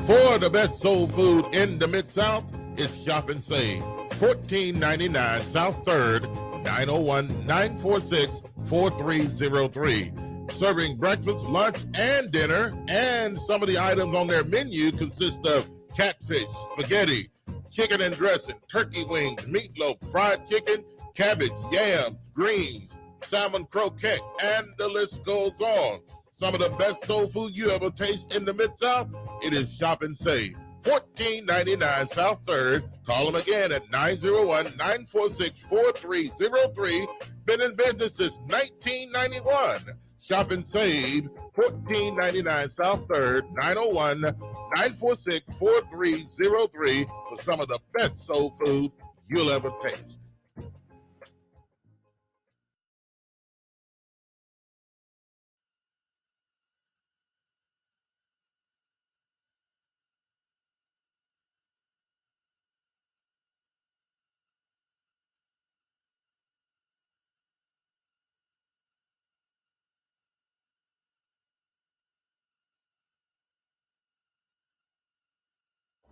For the best soul food in the Mid-South, it's Shop and Save. 1499 South 3rd, 901-946-4303. Serving breakfast, lunch, and dinner. And some of the items on their menu consist of catfish, spaghetti, chicken and dressing, turkey wings, meatloaf, fried chicken, cabbage, yams, greens, salmon croquette, and the list goes on. Some of the best soul food you ever taste in the Mid-South, it is Shop and Save. 1499 South 3rd. Call them again at 901-946-4303. Been in business since 1991. Shop and Save, 1499 South 3rd, 901-946-4303 for some of the best soul food you'll ever taste.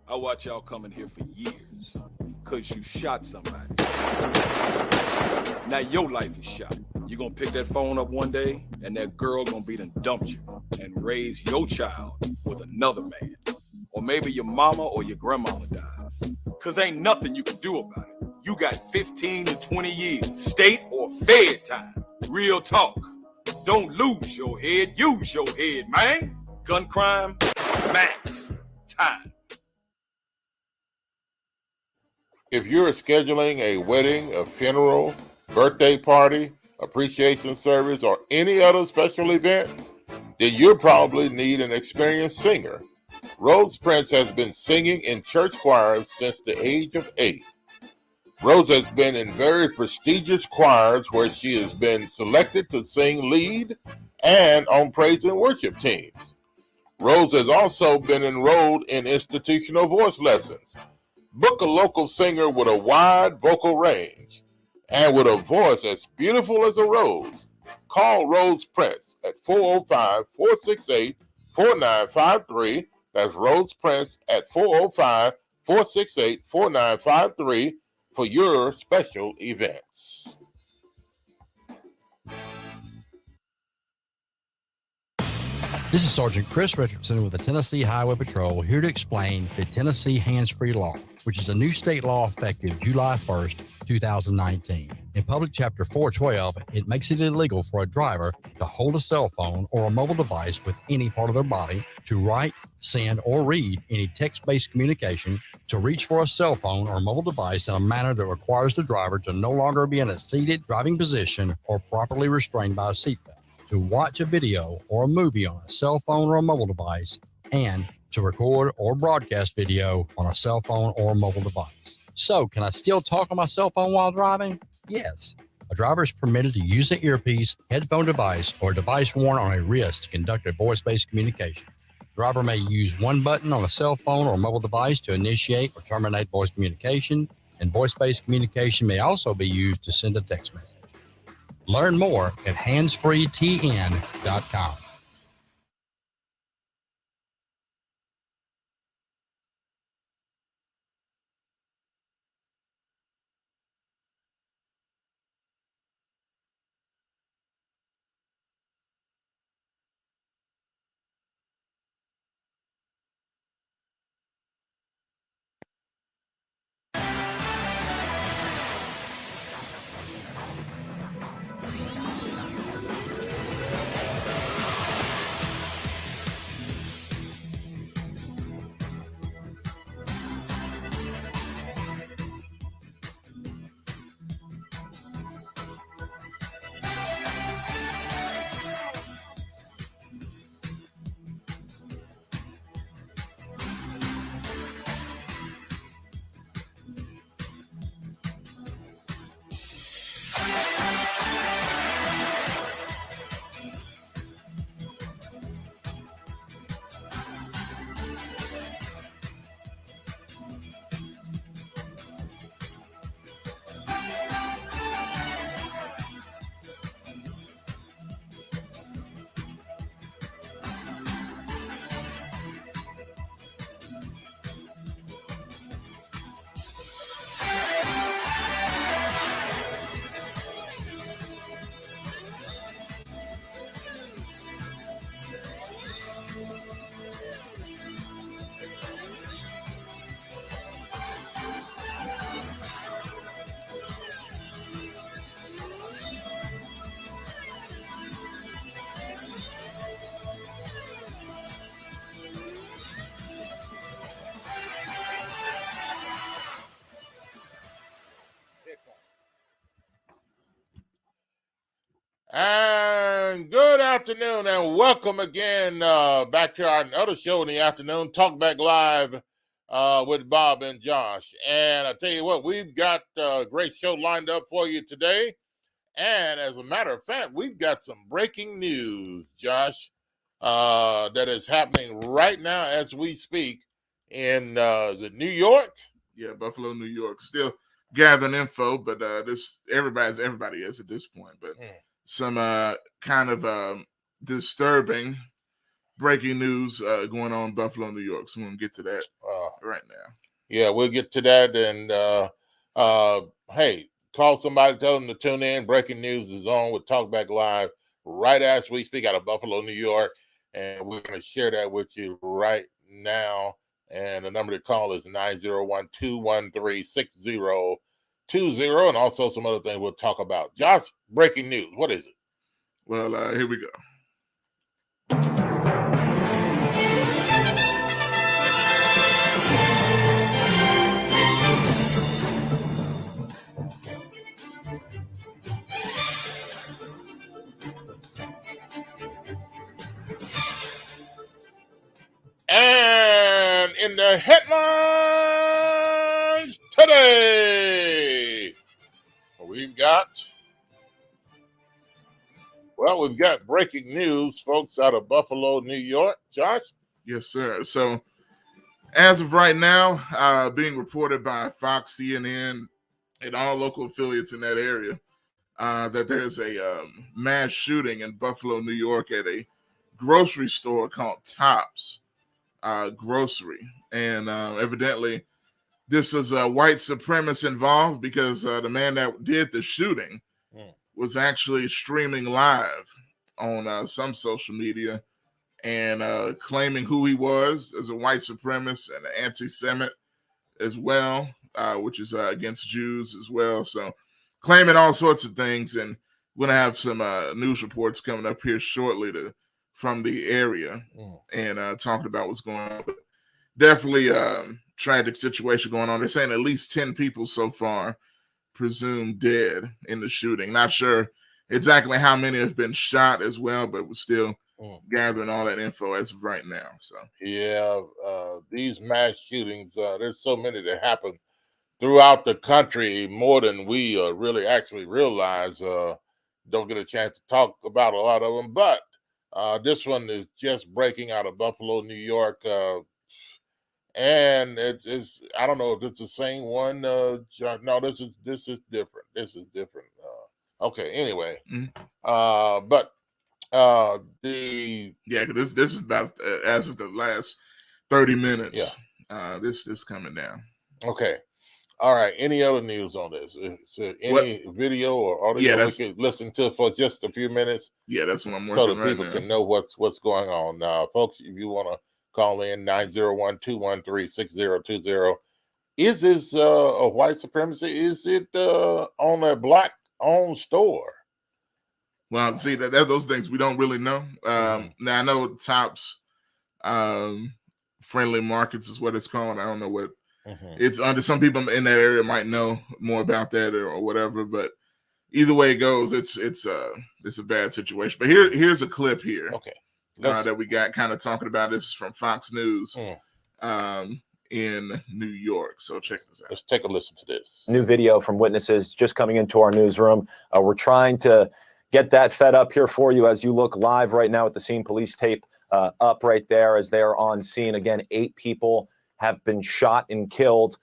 I watch y'all coming here for years, cause you shot somebody. Now your life is shot. You gonna pick that phone up one day, and that girl gonna be done dumped you and raise your child with another man. Or maybe your mama or your grandmama dies. Cause ain't nothing you can do about it. You got 15 to 20 years, state or fed time. Real talk. Don't lose your head, use your head, man. Gun crime, max time. If you're scheduling a wedding, a funeral, birthday party, appreciation service, or any other special event, then you probably need an experienced singer. Rose Prince has been singing in church choirs since the age of 8. Rose has been in very prestigious choirs where she has been selected to sing lead and on praise and worship teams. Rose has also been enrolled in institutional voice lessons. Book a local singer with a wide vocal range and with a voice as beautiful as a rose. Call Rose Prince at 405-468-4953. That's Rose Prince at 405-468-4953 for your special events. This is Sergeant Chris Richardson with the Tennessee Highway Patrol, here to explain the Tennessee Hands-Free Law, which is a new state law effective July 1st, 2019. In Public Chapter 412, it makes it illegal for a driver to hold a cell phone or a mobile device with any part of their body, to write, send, or read any text-based communication, to reach for a cell phone or mobile device in a manner that requires the driver to no longer be in a seated driving position or properly restrained by a seatbelt, to watch a video or a movie on a cell phone or a mobile device, and to record or broadcast video on a cell phone or mobile device. So, can I still talk on my cell phone while driving? Yes. A driver is permitted to use an earpiece, headphone device, or a device worn on a wrist to conduct a voice-based communication. The driver may use one button on a cell phone or mobile device to initiate or terminate voice communication, and voice-based communication may also be used to send a text message. Learn more at handsfreetn.com. And good afternoon, and welcome again back to our other show in the afternoon, Talk Back Live with Bob and Josh. And I tell you what, we've got a great show lined up for you today. And as a matter of fact, we've got some breaking news, Josh, that is happening right now as we speak in is it New York? Yeah, Buffalo, New York. Still gathering info, but this everybody is at this point. But some kind of disturbing breaking news going on in Buffalo, New York. So we're gonna get to that right now. Yeah, we'll get to that. And hey, call somebody, tell them to tune in. Breaking news is on with Talkback Live right as we speak out of Buffalo, New York. And we're going to share that with you right now. And the number to call is 901-213-6020. And also some other things we'll talk about. Josh, breaking news. What is it? Well, here we go. And in the headlines today, we've got breaking news, folks, out of Buffalo, New York. Josh? Yes, sir. So as of right now, being reported by Fox, CNN, and all local affiliates in that area, that there's a mass shooting in Buffalo, New York at a grocery store called Tops Grocery. And evidently this is a white supremacist involved because the man that did the shooting was actually streaming live on some social media and claiming who he was as a white supremacist and an anti-Semite as well, which is against Jews as well. So claiming all sorts of things, and we're going to have some news reports coming up here shortly from the area and talking about what's going on. But definitely tragic situation going on. They're saying at least 10 people so far presumed dead in the shooting. Not sure exactly how many have been shot as well, but we're still gathering all that info as of right now. So yeah, these mass shootings, there's so many that happen throughout the country, more than we really actually realize. Don't get a chance to talk about a lot of them, but this one is just breaking out of Buffalo, New York. And it's I don't know if it's the same one. No, this is different. This is different. Okay, anyway. But this is about as of the last 30 minutes. This coming down. Okay. All right. Any other news on this? Is there any video or audio we can listen to for just a few minutes? Yeah, that's what I'm working on. So that people can know what's going on. Folks, if you want to call in 901-213-6020. Is this a white supremacy? Is it on a black-owned store? Well, see, that those things we don't really know. Now, I know Tops Friendly Markets is what it's called. I don't know what it's under. Some people in that area might know more about that or whatever. But either way it goes, it's a bad situation. But here's a clip here. Okay. That we got kind of talking about. This is from Fox News in New York. So check this out. Let's take a listen to this. New video from witnesses just coming into our newsroom. We're trying to get that fed up here for you as you look live right now at the scene. Police tape up right there as they are on scene. Again, 8 people have been shot and killed.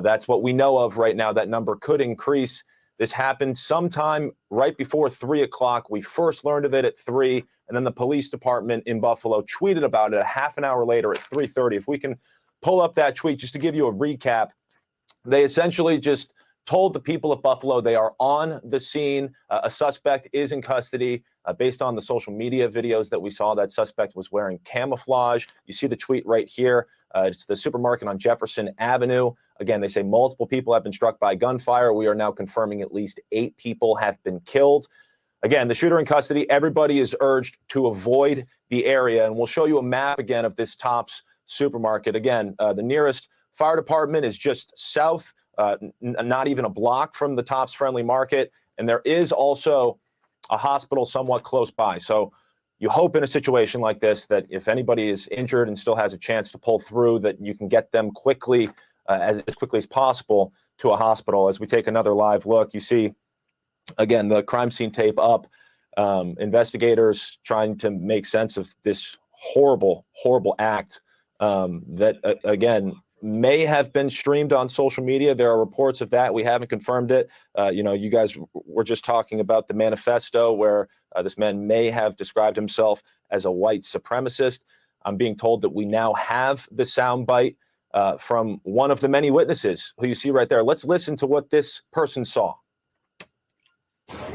That's what we know of right now. That number could increase. This happened sometime right before 3 o'clock. We first learned of it at 3, and then the police department in Buffalo tweeted about it a half an hour later at 3:30. If we can pull up that tweet just to give you a recap, they essentially just told the people of Buffalo they are on the scene. A suspect is in custody. Based on the social media videos that we saw, that suspect was wearing camouflage. You see the tweet right here. It's the supermarket on Jefferson Avenue. Again, they say multiple people have been struck by gunfire. We are now confirming at least 8 people have been killed. Again, the shooter in custody. Everybody is urged to avoid the area. And we'll show you a map again of this Tops supermarket. Again, the nearest fire department is just south, not even a block from the Tops Friendly Market. And there is also a hospital somewhat close by. So you hope in a situation like this that if anybody is injured and still has a chance to pull through, that you can get them quickly, as quickly as possible, to a hospital. As we take another live look, you see, again, the crime scene tape up, investigators trying to make sense of this horrible, horrible act that, again, may have been streamed on social media. There are reports of that. We haven't confirmed it. You guys were just talking about the manifesto where this man may have described himself as a white supremacist. I'm being told that we now have the soundbite from one of the many witnesses who you see right there. Let's listen to what this person saw.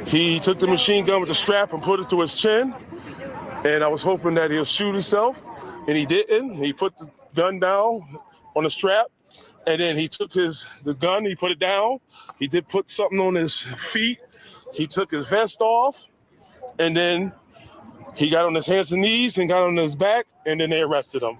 He took the machine gun with the strap and put it to his chin, and I was hoping that he'll shoot himself, and he didn't. He put the gun down on the strap, and then he took the gun, he put it down. He did put something on his feet. He took his vest off, and then he got on his hands and knees and got on his back, and then they arrested him.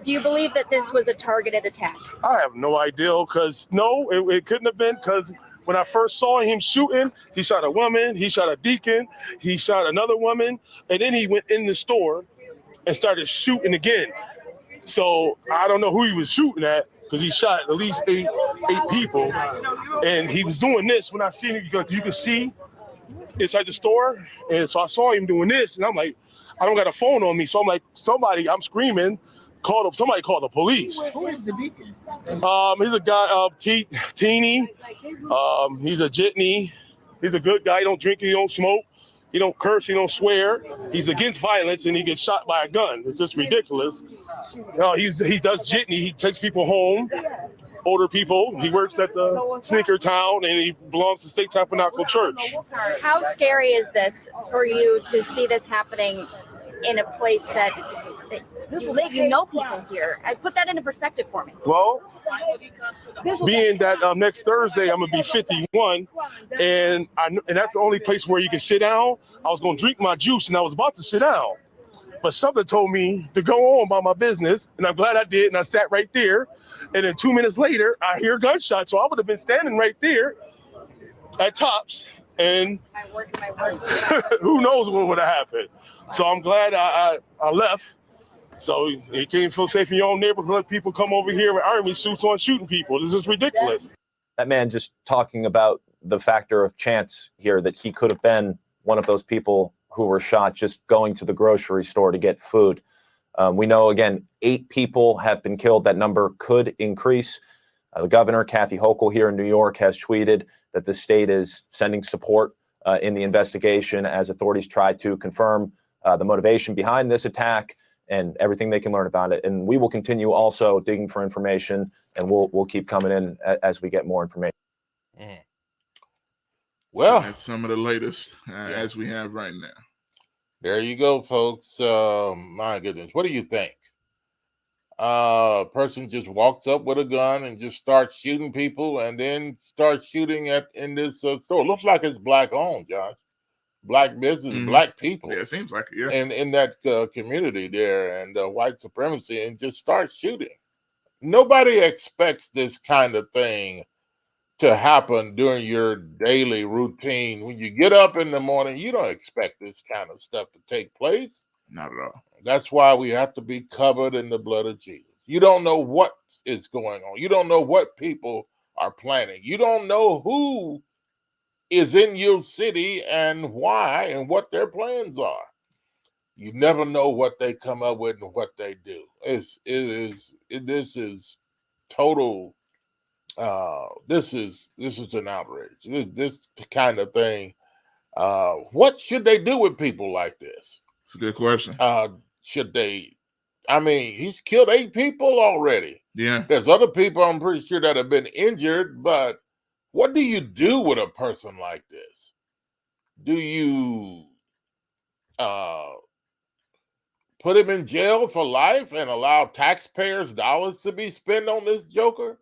Do you believe that this was a targeted attack? I have no idea, because no, it couldn't have been, because when I first saw him shooting, he shot a woman, he shot a deacon, he shot another woman, and then he went in the store and started shooting again. So I don't know who he was shooting at, because he shot at least eight people. And he was doing this when I seen it, because you can see inside the store. And so I saw him doing this, and I'm like, I don't got a phone on me. So I'm like, I'm screaming, somebody called the police. Who is the deacon? He's a guy, Teeny. He's a jitney. He's a good guy. He don't drink, he don't smoke, he don't curse, he don't swear. He's against violence, and he gets shot by a gun. It's just ridiculous. He does jitney. He takes people home, older people. He works at the Sneaker Town, and he belongs to State Tabernacle Church. How scary is this for you to see this happening in a place that you live, you know people here? I put that into perspective for me. Well, being that next Thursday I'm gonna be 51, and that's the only place where you can sit down. I was gonna drink my juice, and I was about to sit down, but something told me to go on about my business, and I'm glad I did. And I sat right there, and then 2 minutes later, I hear gunshots. So I would have been standing right there at Tops, and who knows what would have happened. So I'm glad I left. So you can't feel safe in your own neighborhood. People come over here with army suits on shooting people. This is ridiculous. That man just talking about the factor of chance here, that he could have been one of those people who were shot just going to the grocery store to get food. We know, again, 8 people have been killed. That number could increase. The governor, Kathy Hochul, here in New York, has tweeted that the state is sending support in the investigation as authorities try to confirm the motivation behind this attack and everything they can learn about it. And we will continue also digging for information, and we'll keep coming in as we get more information. Well, so that's some of the latest as we have right now. There you go, folks. My goodness, what do you think? A person just walks up with a gun and just starts shooting people, and then starts shooting in this store. Looks like it's black owned, Josh. Black business, black people. Yeah, it seems like it, yeah. And in that community there, and white supremacy, and just start shooting. Nobody expects this kind of thing to happen during your daily routine. When you get up in the morning, you don't expect this kind of stuff to take place. Not at all. That's why we have to be covered in the blood of Jesus. You don't know what is going on. You don't know what people are planning. You don't know who is in your city and why and what their plans are. You never know what they come up with and what they do. This is total. This is an outrage. This kind of thing. What should they do with people like this? It's a good question. Should they? I mean, he's killed 8 people already. Yeah. There's other people I'm pretty sure that have been injured, but what do you do with a person like this? Do you put him in jail for life and allow taxpayers' dollars to be spent on this joker?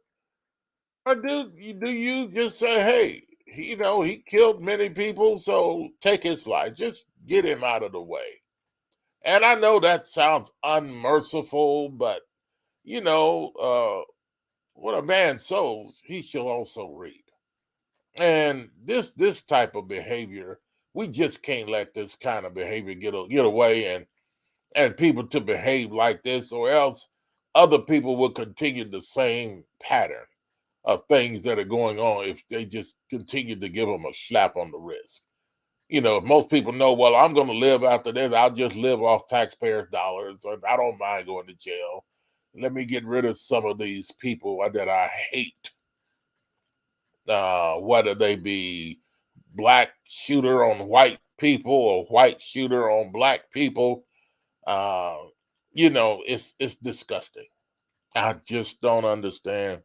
Or do you just say, hey, he killed many people, so take his life. Just get him out of the way. And I know that sounds unmerciful, but, what a man sows, he shall also reap. And this type of behavior we just can't let this kind of behavior get away and people to behave like this, or else other people will continue the same pattern of things that are going on if they just continue to give them a slap on the wrist. You know, if most people know, well, I'm going to live after this, I'll just live off taxpayers' dollars, or I don't mind going to jail. Let me get rid of some of these people that I hate, whether they be black shooter on white people or white shooter on black people. You know, it's disgusting. I just don't understand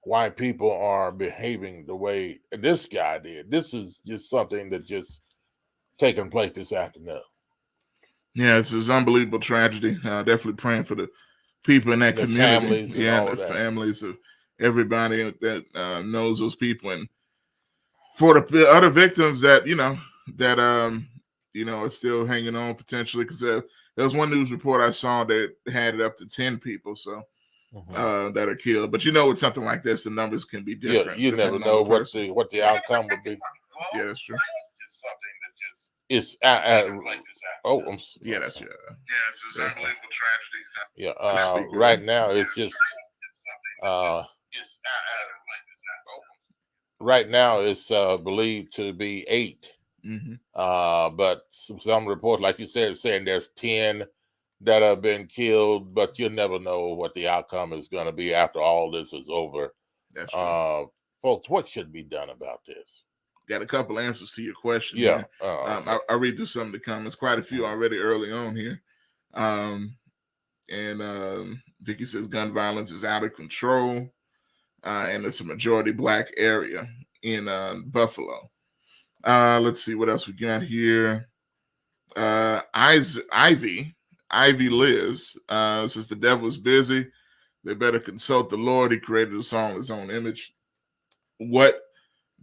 why people are behaving the way this guy did. This is just something that just taking place this afternoon. Yeah, it's an unbelievable tragedy. Definitely praying for the people in that The community. families and Yeah, all the of that. families of everybody that knows those people, and for the other victims that are still hanging on potentially, because there was one news report I saw that had it up to 10 people that are killed. But with something like this, the numbers can be different. You never depending on know the what the outcome would be. Yeah, that's true. It's oh, that's yeah, it's an unbelievable tragedy. Yeah, right now it's just right now it's believed to be 8. But some reports, like you said, saying there's 10 that have been killed, but you never know what the outcome is going to be after all this is over. That's true. Folks, what should be done about this? Got a couple answers to your question. Yeah. Okay. I'll read through some of the comments. Quite a few already early on here. Vicky says gun violence is out of control, and it's a majority black area in Buffalo. Let's see what else we got here. Ivy Liz says the devil is busy. They better consult the Lord. He created us all in his own image. What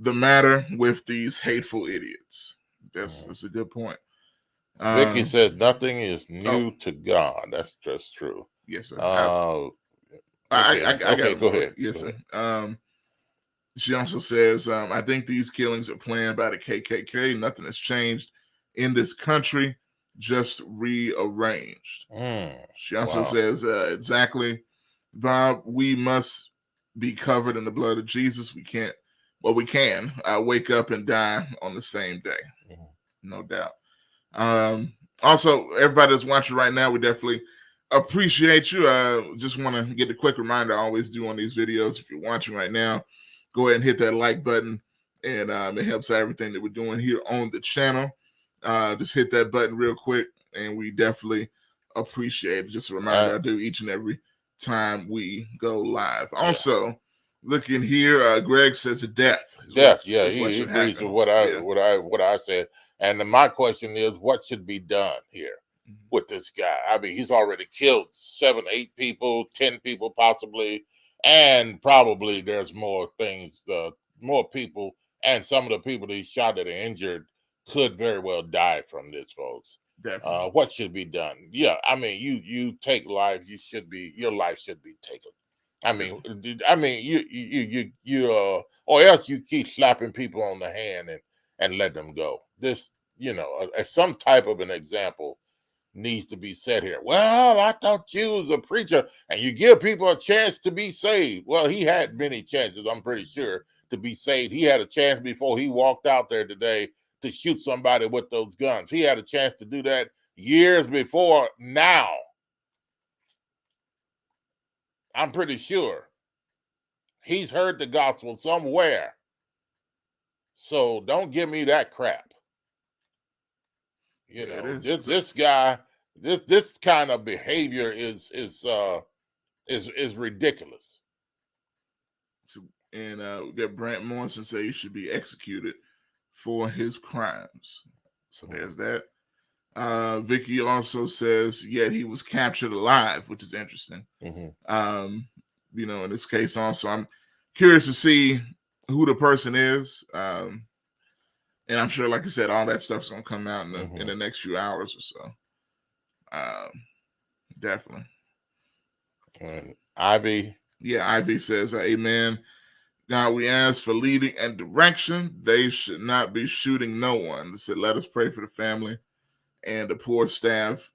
the matter with these hateful idiots? That's a good point. Vicky says nothing is new to God. That's just true. Yes, sir. Okay, go ahead. Yes, sir. She also says, I think these killings are planned by the KKK. Nothing has changed in this country, just rearranged. She also says, exactly, Bob, we must be covered in the blood of Jesus. We can wake up and die on the same day. No doubt. Also, everybody that's watching right now, we definitely appreciate you. Just want to get a quick reminder I always do on these videos. If you're watching right now, go ahead and hit that like button, and it helps everything that we're doing here on the channel. Just hit that button real quick, and we definitely appreciate it. Just a reminder I do each and every time we go live. Also, looking here, Greg says death. He agrees with what I said. And my question is, what should be done here with this guy? I mean, he's already killed 7, 8 people, 10 people possibly, and probably there's more things, more people, and some of the people that he shot that are injured could very well die from this, folks. Definitely. What should be done? Yeah, I mean, you take life, your life should be taken. I mean, you or else you keep slapping people on the hand and let them go. This, some type of an example needs to be set here. Well, I thought you was a preacher, and you give people a chance to be saved. Well, he had many chances, I'm pretty sure, to be saved. He had a chance before he walked out there today to shoot somebody with those guns. He had a chance to do that years before now. I'm pretty sure he's heard the gospel somewhere. So don't give me that crap. This guy, this kind of behavior is ridiculous. And we got Brant Morrison say he should be executed for his crimes. So there's that. Vicky also says, yet he was captured alive, which is interesting. In this case also, I'm curious to see who the person is. And I'm sure, like I said, all that stuff's going to come out in the next few hours or so. Definitely. Ivy. Yeah, Ivy says, amen. God, we ask for leading and direction. They should not be shooting no one. They said, let us pray for the family, and the poor staff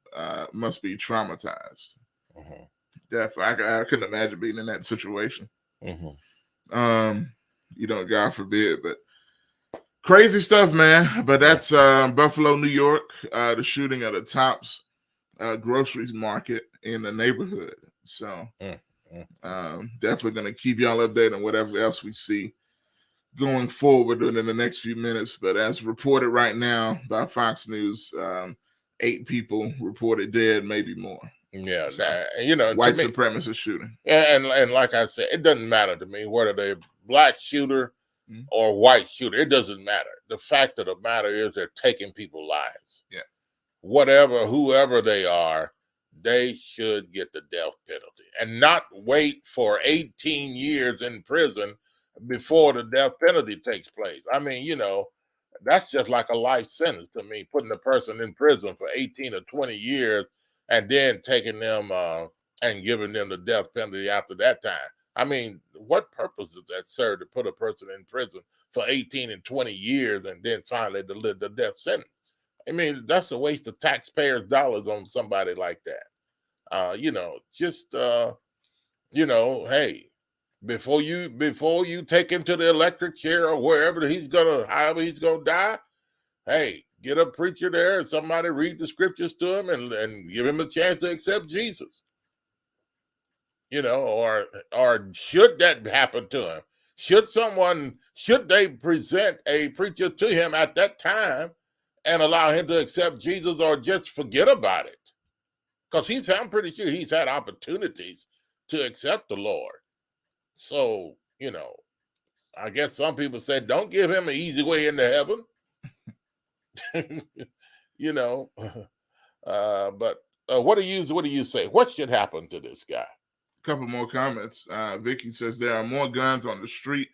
must be traumatized. Mm-hmm. Definitely, I couldn't imagine being in that situation. Mm-hmm. God forbid, but crazy stuff, man. But that's Buffalo, New York. The shooting at the Tops groceries market in the neighborhood. So definitely going to keep y'all updated on whatever else we see going forward in the next few minutes. But as reported right now by Fox News, 8 people reported dead, maybe more. Yeah, So, to white me, supremacist shooting. And like I said, it doesn't matter to me whether they're black shooter or white shooter. It doesn't matter. The fact of the matter is they're taking people's lives. Yeah. Whoever they are, they should get the death penalty and not wait for 18 years in prison before the death penalty takes place. I mean, that's just like a life sentence to me, putting a person in prison for 18 or 20 years and then taking them and giving them the death penalty after that time. I mean, what purpose does that serve to put a person in prison for 18 and 20 years and then finally the death sentence? I mean, that's a waste of taxpayers' dollars on somebody like that. Hey, before you take him to the electric chair or however he's gonna die, hey, get a preacher there and somebody read the scriptures to him and give him a chance to accept Jesus. Or should that happen to him? Should they present a preacher to him at that time and allow him to accept Jesus, or just forget about it? Because I'm pretty sure he's had opportunities to accept the Lord. So, I guess some people say, don't give him an easy way into heaven. But what do you say? What should happen to this guy? A couple more comments. Vicky says there are more guns on the street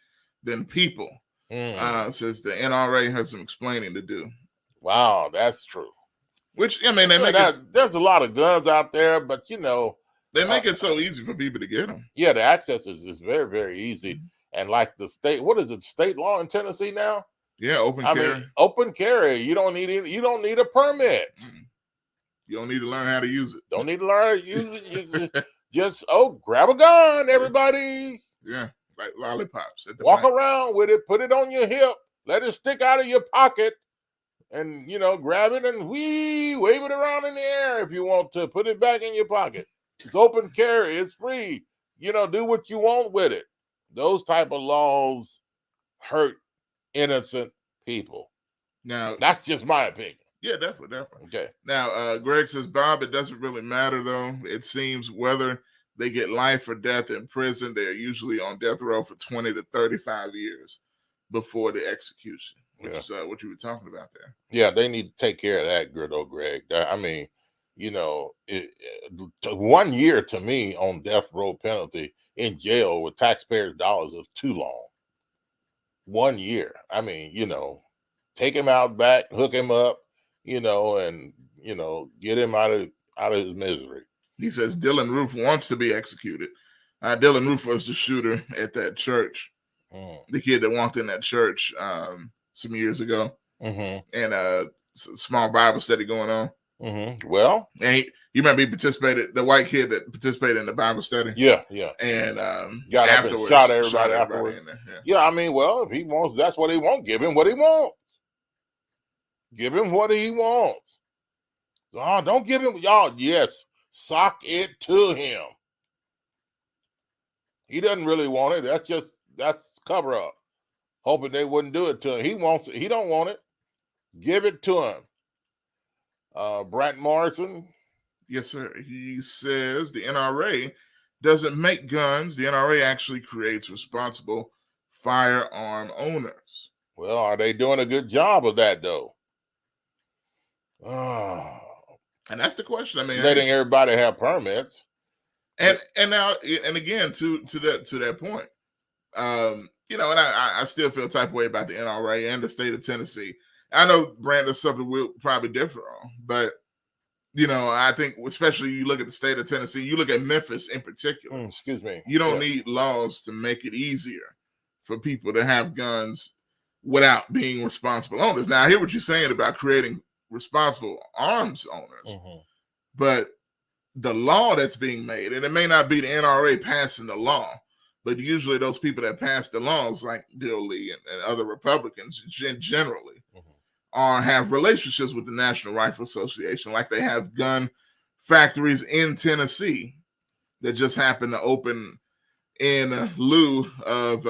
than people. Says the NRA has some explaining to do. Wow, that's true. Which, I mean, there's a lot of guns out there, but they make it so easy for people to get them. Yeah, the access is very, very easy. And like the state, what is it? State law in Tennessee now? Yeah, open carry. Open carry. You don't need a permit. You don't need to learn how to use it. Don't need to learn how to use it. Just grab a gun, everybody. Yeah, like lollipops. Walk around with it, put it on your hip, let it stick out of your pocket, and grab it and wave it around in the air if you want to. Put it back in your pocket. It's open carry. It's free. Do what you want with it. Those type of laws hurt innocent people. Now, that's just my opinion. Yeah, definitely. Okay. Now, Greg says, Bob, it doesn't really matter, though. It seems whether they get life or death in prison, they're usually on death row for 20 to 35 years before the execution, which is what you were talking about there. Yeah, they need to take care of that, Greg. I mean, 1 year to me on death row penalty in jail with taxpayers' dollars is too long. 1 year. I mean, take him out back, hook him up, and get him out of his misery. He says Dylan Roof wants to be executed. Dylan Roof was the shooter at that church, the kid that walked in that church some years ago, and a small Bible study going on. Well, and you remember he participated, the white kid that participated in the Bible study. Yeah. And got up and shot everybody afterwards. In there. Yeah, I mean, well, if he wants, that's what he wants. Give him what he wants. Give him what he wants. Oh, don't give him, y'all. Yes, sock it to him. He doesn't really want it. That's cover up. Hoping they wouldn't do it to him. He wants it. He don't want it. Give it to him. Brent Morrison. Yes, sir. He says the NRA doesn't make guns. The NRA actually creates responsible firearm owners. Well, are they doing a good job of that, though? And that's the question. I mean, letting everybody have permits. And now, and again, to that point, and I still feel type of way about the NRA and the state of Tennessee. I know, Brandon, something we'll probably differ on, but I think especially you look at the state of Tennessee, you look at Memphis in particular. Excuse me. You don't need laws to make it easier for people to have guns without being responsible owners. Now, I hear what you're saying about creating responsible arms owners, but the law that's being made, and it may not be the NRA passing the law, but usually those people that pass the laws, like Bill Lee and other Republicans generally, have relationships with the National Rifle Association, like they have gun factories in Tennessee that just happened to open in lieu of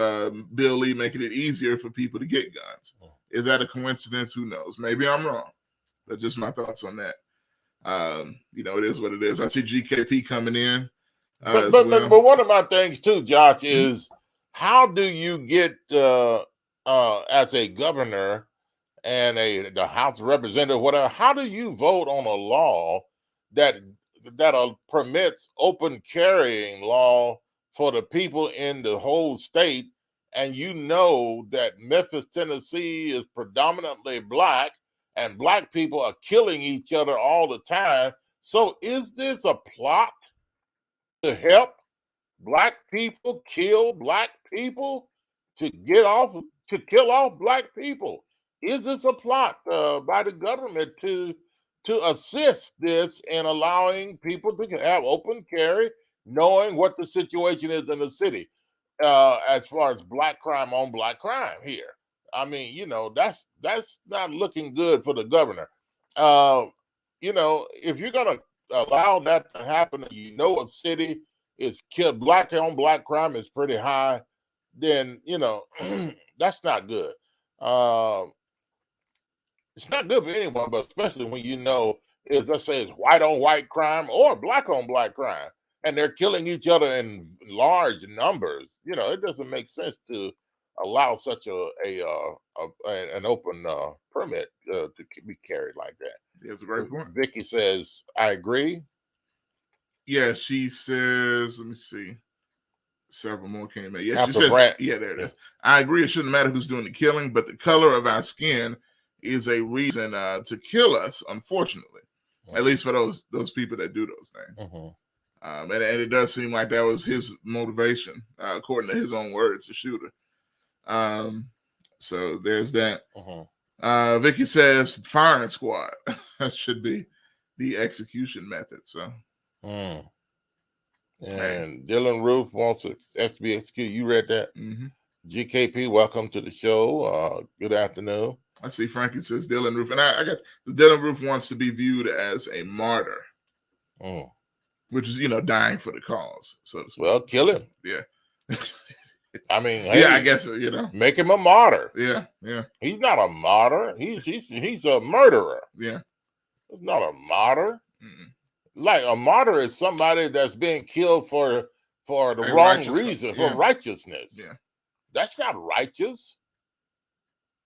Bill Lee making it easier for people to get guns. Is that a coincidence? Who knows? Maybe I'm wrong. That's just my thoughts on that. It is what it is. I see GKP coming in. But one of my things too, Josh, is how do you get as a governor and the House representative, whatever? How do you vote on a law that permits open carrying law for the people in the whole state? And you know that Memphis, Tennessee is predominantly Black, and Black people are killing each other all the time. So is this a plot to help Black people kill Black people, to kill off Black people? Is this a plot by the government to assist this in allowing people to have open carry, knowing what the situation is in the city as far as Black crime on Black crime here? I mean, that's not looking good for the governor. If you're gonna allow that to happen, a city is killed, Black on Black crime is pretty high, then that's not good. It's not good for anyone, but especially when let's say it's white on white crime or Black on Black crime, and they're killing each other in large numbers. It doesn't make sense to allow such an open permit to be carried like that. That's a great point. Vicky says, I agree. Yeah, she says, let me see. Several more came in. Yeah, After she says, Brad. there it is. I agree. It shouldn't matter who's doing the killing, but the color of our skin is a reason to kill us, unfortunately, at least for those people that do those things. And it does seem like that was his motivation, according to his own words, the shooter. So there's that. Vicky says firing squad should be the execution method. So, and Dylan Roof wants to be executed. You read that? GKP, welcome to the show. Good afternoon. I see Frankie says Dylan Roof, and I got Dylan Roof wants to be viewed as a martyr, which is dying for the cause. So well, kill him. Yeah. I mean, hey, I guess make him a martyr. Yeah. He's not a martyr. He's a murderer. Yeah. He's not a martyr. Like a martyr is somebody that's being killed for the wrong reason, for righteousness. Yeah. That's not righteous.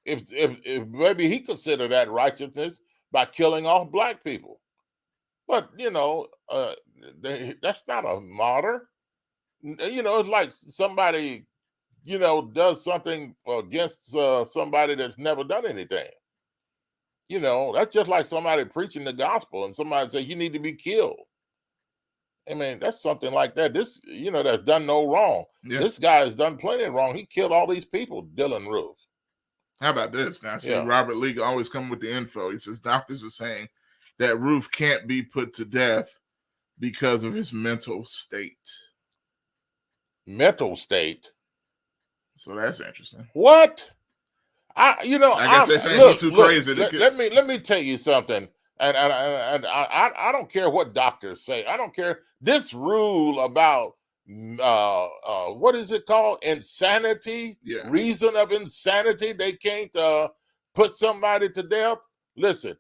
If maybe he considered that righteousness by killing off Black people, but that's not a martyr. It's like somebody does something against somebody that's never done anything. That's just like somebody preaching the gospel and somebody say you need to be killed. I mean, that's something like that. This, that's done no wrong. Yeah. This guy has done plenty of wrong. He killed all these people, Dylan Roof. How about this? Now, see, Robert Lee always coming with the info. He says doctors are saying that Roof can't be put to death because of his mental state. Mental state? So that's interesting. What? I guess they're saying he's too crazy. Let me tell you something. And I don't care what doctors say. I don't care. This rule about what is it called? Insanity? Yeah. Reason of insanity. They can't put somebody to death. Listen,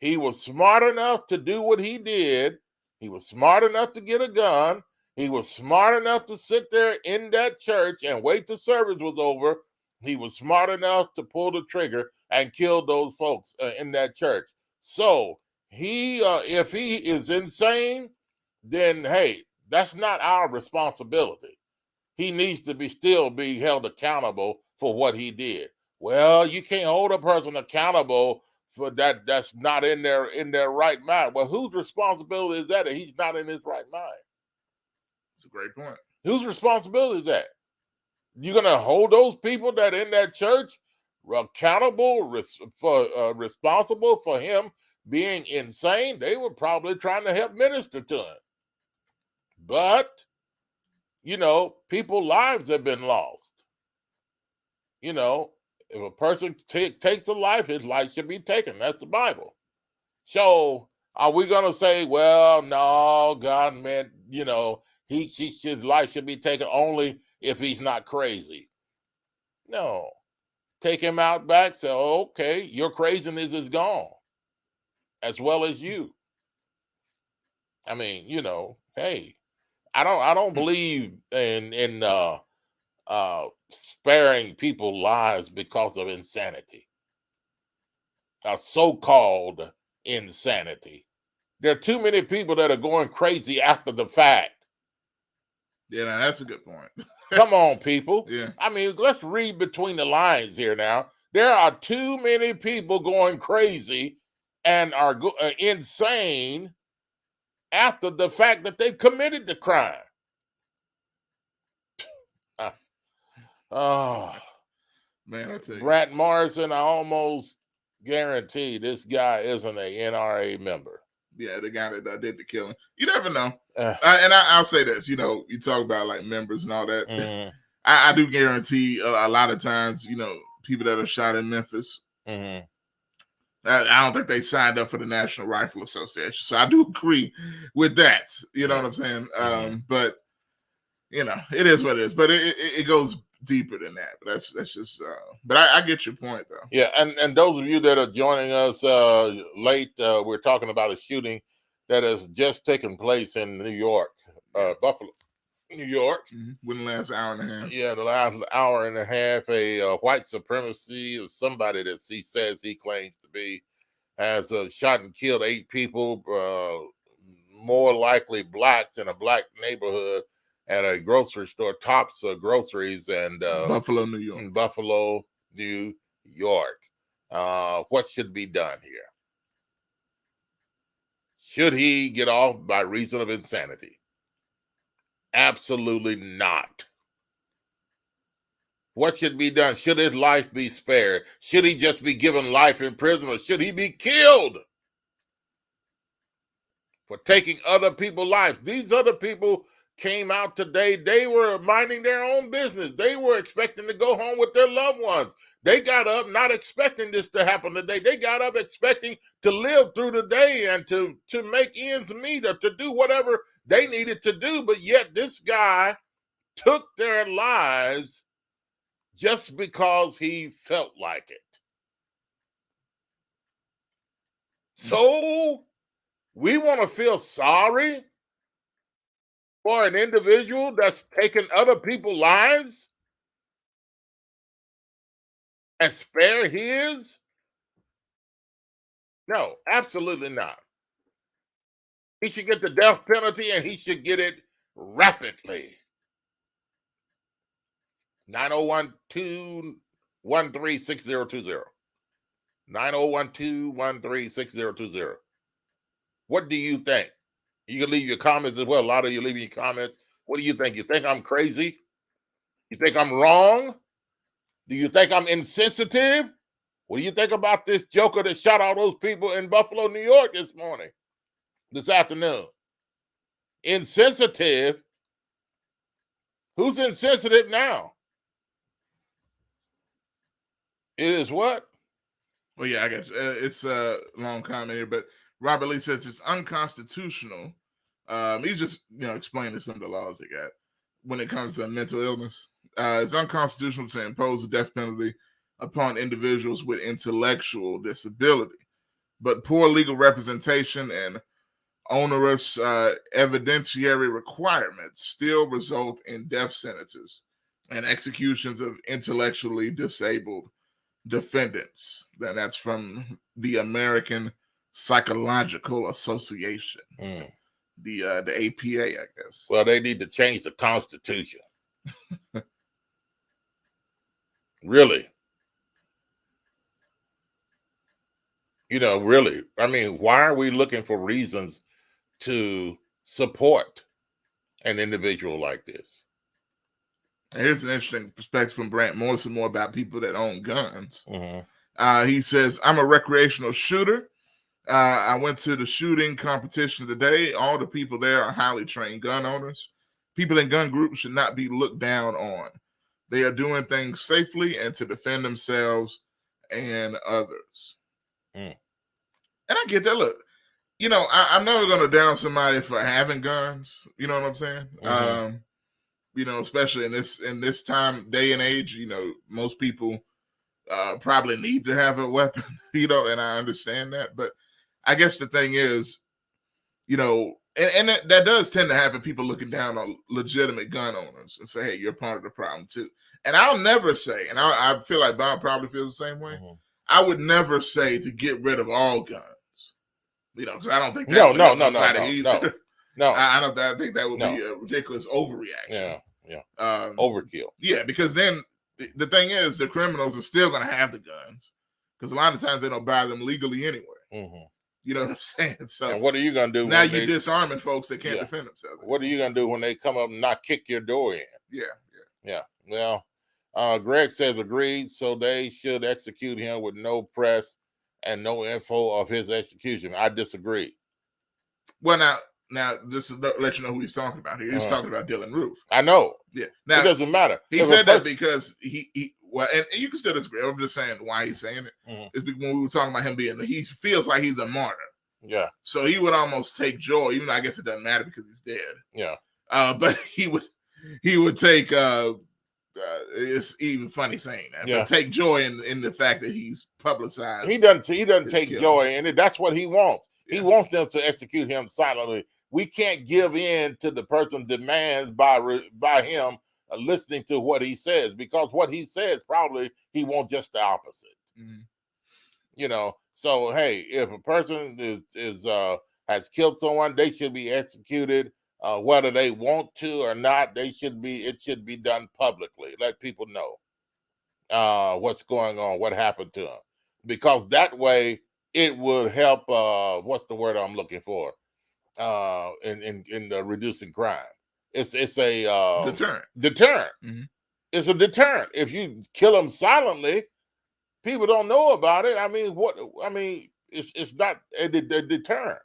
he was smart enough to do what he did. He was smart enough to get a gun. He was smart enough to sit there in that church and wait till service was over. He was smart enough to pull the trigger and kill those folks in that church. So if he is insane, then hey, that's not our responsibility. He needs to still be held accountable for what he did. Well, you can't hold a person accountable for that. That's not in their right mind. Well, whose responsibility is that if he's not in his right mind? That's a great point. Whose responsibility is that? You're going to hold those people that in that church accountable, responsible for him being insane? They were probably trying to help minister to him. But, you know, people's lives have been lost. You know, if a person takes a life, his life should be taken. That's the Bible. So are we going to say, well, no, God meant, you know, his life should be taken only if he's not crazy? No. Take him out back, say, oh, okay, your craziness is gone, as well as you. I mean, you know, hey, I don't believe in sparing people lives because of insanity. So-called insanity. There are too many people that are going crazy after the fact. Yeah, that's a good point. Come on, people. Yeah. I mean, let's read between the lines here now. There are too many people going crazy and are insane after the fact that they've committed the crime. Oh, man, I tell you. Brett Morrison, I almost guarantee this guy isn't a NRA member. Yeah, the guy that did the killing. You never know. And I'll say this, you know, you talk about like members and all that. Mm-hmm. I do guarantee a lot of times, you know, people that are shot in Memphis, mm-hmm. I don't think they signed up for the National Rifle Association. So I do agree with that. You know what I'm saying? Mm-hmm. But, you know, it is what it is. But it goes deeper than that. But that's just but I get your point though. Yeah, and those of you that are joining us late, we're talking about a shooting that has just taken place in New York, Buffalo, New York. Within the last hour and a half. Yeah, the last hour and a half, a white supremacy of somebody that he says he claims to be has shot and killed 8 people, more likely blacks in a black neighborhood at a grocery store, Tops Groceries, and Buffalo, New York. In Buffalo, New York. What should be done here? Should he get off by reason of insanity? Absolutely not. What should be done? Should his life be spared? Should he just be given life in prison, or should he be killed for taking other people's lives? These other people came out today. They were minding their own business. They were expecting to go home with their loved ones. They got up not expecting this to happen today. They got up expecting to live through the day and to make ends meet, or to do whatever they needed to do. But yet this guy took their lives just because he felt like it. So we want to feel sorry for an individual that's taken other people's lives and spare his? No, absolutely not. He should get the death penalty, and he should get it rapidly. 9012136020. 9012136020. What do you think? You can leave your comments as well. A lot of you leaving your comments. What do you think? You think I'm crazy? You think I'm wrong? Do you think I'm insensitive? What do you think about this joker that shot all those people in Buffalo, New York this afternoon? Insensitive? Who's insensitive now? It is what? Well, yeah, I guess it's a long comment here, but Robert Lee says it's unconstitutional. He's just, explaining some of the laws they got when it comes to mental illness. It's unconstitutional to impose a death penalty upon individuals with intellectual disability, but poor legal representation and onerous evidentiary requirements still result in death sentences and executions of intellectually disabled defendants. Then that's from the American Psychological Association, the APA, I guess. Well, they need to change the Constitution. Really. Really. I mean, why are we looking for reasons to support an individual like this? Here's an interesting perspective from Brant Morrison, more about people that own guns. Mm-hmm. He says, I'm a recreational shooter. I went to the shooting competition today. All the people there are highly trained gun owners. People in gun groups should not be looked down on. They are doing things safely and to defend themselves and others. Mm. And I get that. Look, you know, I'm never going to down somebody for having guns. You know what I'm saying? Mm-hmm. You know, especially in this time, day and age, you know, most people probably need to have a weapon, you know, and I understand that. But I guess the thing is, you know, and that does tend to happen, people looking down on legitimate gun owners and say, hey, you're part of the problem too. And I'll never say, and I feel like Bob probably feels the same way, I would never say to get rid of all guns. You know, because I don't think that would help nobody either. No. I think that would be a ridiculous overreaction. Yeah. Overkill. Yeah, because then the thing is, the criminals are still going to have the guns because a lot of times they don't buy them legally anyway. Mm-hmm. You know what I'm saying? So, and what are you going to do now? You're disarming folks that can't defend themselves. What are you going to do when they come up and not kick your door in? Yeah. Well, Greg says agreed. So they should execute him with no press and no info of his execution. I disagree. Well, now this is to let you know who he's talking about here. He's talking about Dylan Roof. I know. Yeah. Now it doesn't matter. He said that because he well, and you can still disagree. I'm just saying why he's saying it. Mm-hmm. Is because when we were talking about him being, he feels like he's a martyr. Yeah. So he would almost take joy, even though I guess it doesn't matter because he's dead. Yeah. But he would take it's even funny saying that. Yeah. But take joy in the fact that he's publicized. He doesn't take joy in it. That's what he wants. Yeah. He wants them to execute him silently. We can't give in to the person's demands by him listening to what he says, because what he says probably he wants just the opposite. Mm-hmm. You know, so hey, if a person is has killed someone, they should be executed, whether they want to or not. It should be done publicly. Let people know what's going on, what happened to them, because that way it would help. What's the word I'm looking for? In the reducing crime. It's a deterrent. Mm-hmm. It's a deterrent. If you kill them silently, people don't know about it. I mean, it's not a deterrent.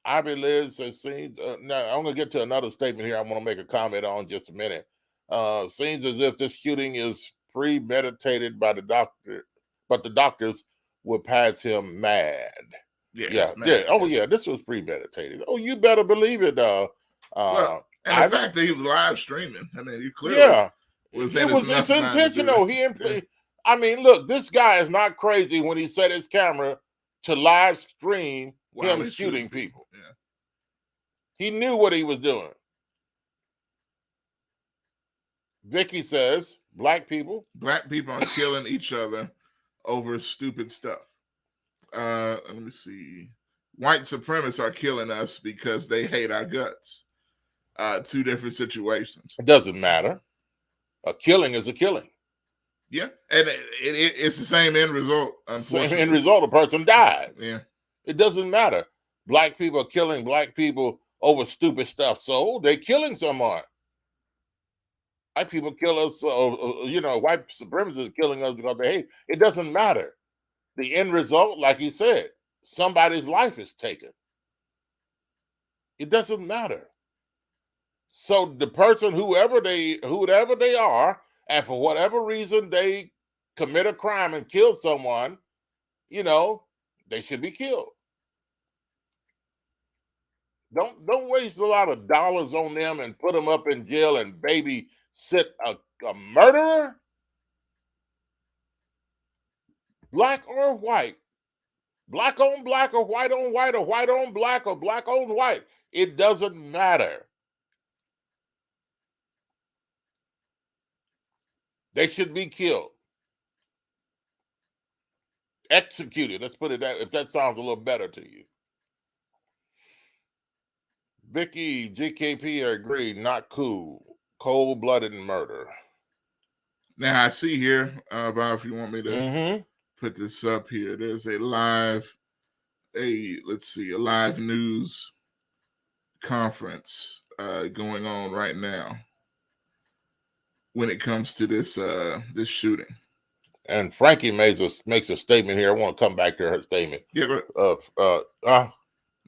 Ivy Liz seems. Now I'm going to get to another statement here. I want to make a comment on just a minute. Seems as if this shooting is premeditated by the doctor, but the doctors would pass him mad. Yeah. Oh, yeah. This was premeditated. Oh, you better believe it. Well, and the fact that he was live streaming. I mean, you clearly it's intentional. I mean, look, this guy is not crazy when he set his camera to live stream him shooting people. Yeah. He knew what he was doing. Vicky says, black people are killing each other over stupid stuff. Let me see. White supremacists are killing us because they hate our guts. Two different situations. It doesn't matter. A killing is a killing. Yeah, and it's the same end result. Unfortunately, same end result. A person dies. Yeah, it doesn't matter. Black people are killing black people over stupid stuff, so they're killing someone. White people kill us. White supremacists are killing us because they hate. It doesn't matter. The end result, like he said, somebody's life is taken. It doesn't matter. So the person, whoever they are, and for whatever reason they commit a crime and kill someone, they should be killed. Don't waste a lot of dollars on them and put them up in jail and babysit a murderer. Black or white, black on black or white on white or white on black or black on white. It doesn't matter. They should be killed. Executed. Let's put it that, if that sounds a little better to you. Vicky, GKP agreed, not cool. Cold-blooded murder. Now I see here, Bob, if you want me to put this up here, there's a live news conference going on right now when it comes to this this shooting. And Frankie makes a statement here. I want to come back to her statement. Yeah, go ahead.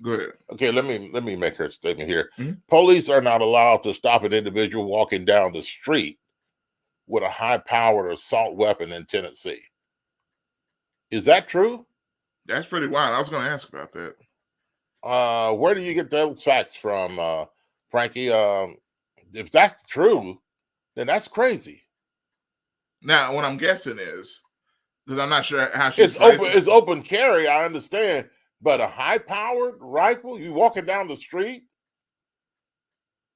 Go ahead. Okay, let me make her statement here. Mm-hmm. Police are not allowed to stop an individual walking down the street with a high-powered assault weapon in Tennessee. Is that true? That's pretty wild. I was going to ask about that. Where do you get those facts from, Frankie? If that's true, then that's crazy. Now, what I'm guessing is, because I'm not sure how she's it's open carry, I understand, but a high-powered rifle, you walking down the street?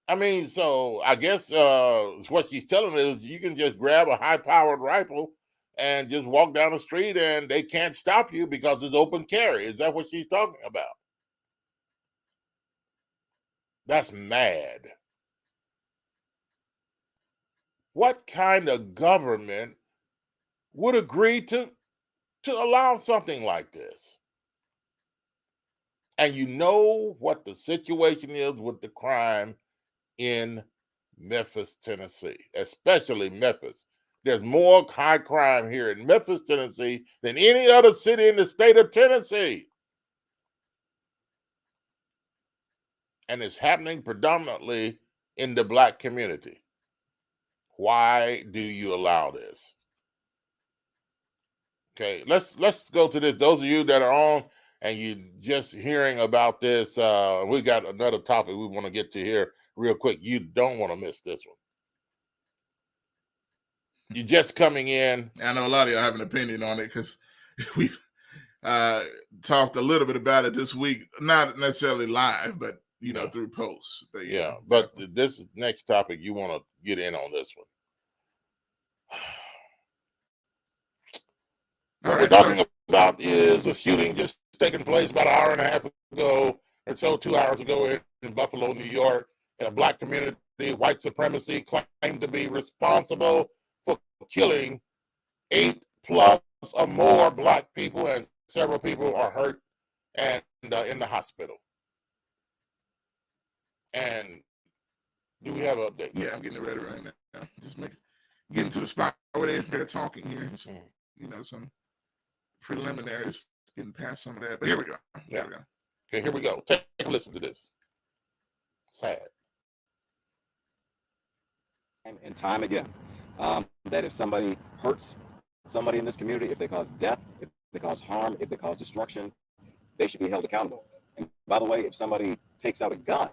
I mean, so I guess what she's telling is you can just grab a high-powered rifle and just walk down the street and they can't stop you because it's open carry. Is that what she's talking about? That's mad. What kind of government would agree to allow something like this? And you know what the situation is with the crime in Memphis, Tennessee, especially Memphis. There's more high crime here in Memphis, Tennessee than any other city in the state of Tennessee. And it's happening predominantly in the Black community. Why do you allow this? Okay, let's go to this. Those of you that are on and you just hearing about this, we got another topic we want to get to here real quick. You don't want to miss this one. You're just coming in. I know a lot of y'all have an opinion on it because we've talked a little bit about it this week, not necessarily live, but you know, through posts. But but this next topic, you want to get in on this one. What we're talking about is a shooting just taking place about an hour and a half ago, or so 2 hours ago in Buffalo, New York, in a Black community. White supremacy claimed to be responsible for killing 8+ or more Black people, and several people are hurt and in the hospital. And do we have an update? Yeah, I'm getting it ready right now. Just getting to the spot where they're talking here. You know, some preliminaries, getting past some of that. But here we go. Here we go. Okay, here we go. Take a listen to this. Sad. And time again, that if somebody hurts somebody in this community, if they cause death, if they cause harm, if they cause destruction, they should be held accountable. And by the way, if somebody takes out a gun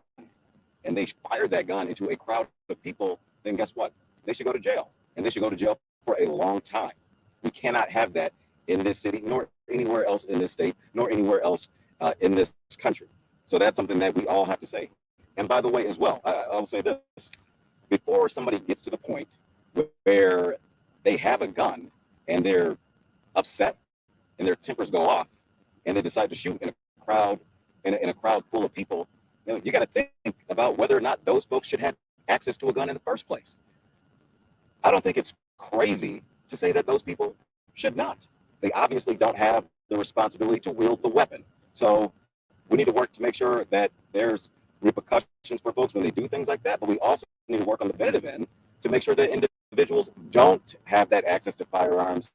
and they fire that gun into a crowd of people, then guess what? They should go to jail. And they should go to jail for a long time. We cannot have that in this city, nor anywhere else in this state, nor anywhere else in this country. So that's something that we all have to say. And by the way, as well, I'll say this. Before somebody gets to the point where they have a gun and they're upset and their tempers go off and they decide to shoot in a crowd, in a crowd full of people, you got to think about whether or not those folks should have access to a gun in the first place. I don't think it's crazy to say that those people should not. They obviously don't have the responsibility to wield the weapon. So we need to work to make sure that there's repercussions for folks when they do things like that, but we also need to work on the preventative end to make sure that individuals don't have that access to firearms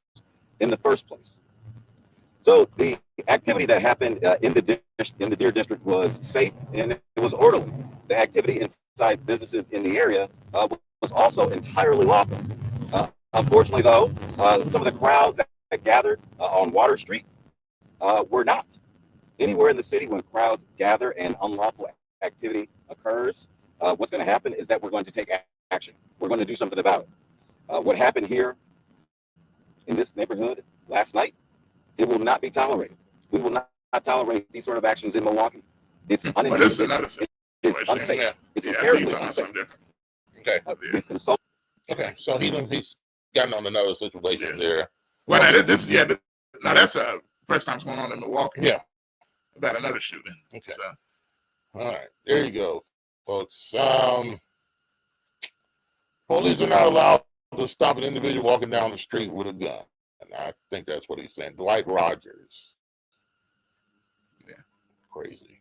in the first place. So the activity that happened in the Deer District was safe and it was orderly. The activity inside businesses in the area was also entirely lawful. Unfortunately, though, some of the crowds that gathered on Water Street were not. Anywhere in the city when crowds gather and unlawful activity occurs, what's going to happen is that we're going to take action. We're going to do something about it. What happened here in this neighborhood last night, it will not be tolerated. We will not tolerate these sort of actions in Milwaukee. It's unacceptable. It's unsafe. It's inherently unsafe. Okay. Okay. So he's gotten on another situation there. Well, that's a press conference going on in Milwaukee. Yeah. About another shooting. Okay. So. All right. There you go, folks. Police are not allowed to stop an individual walking down the street with a gun. And I think that's what he's saying. Dwight Rogers. Yeah. Crazy.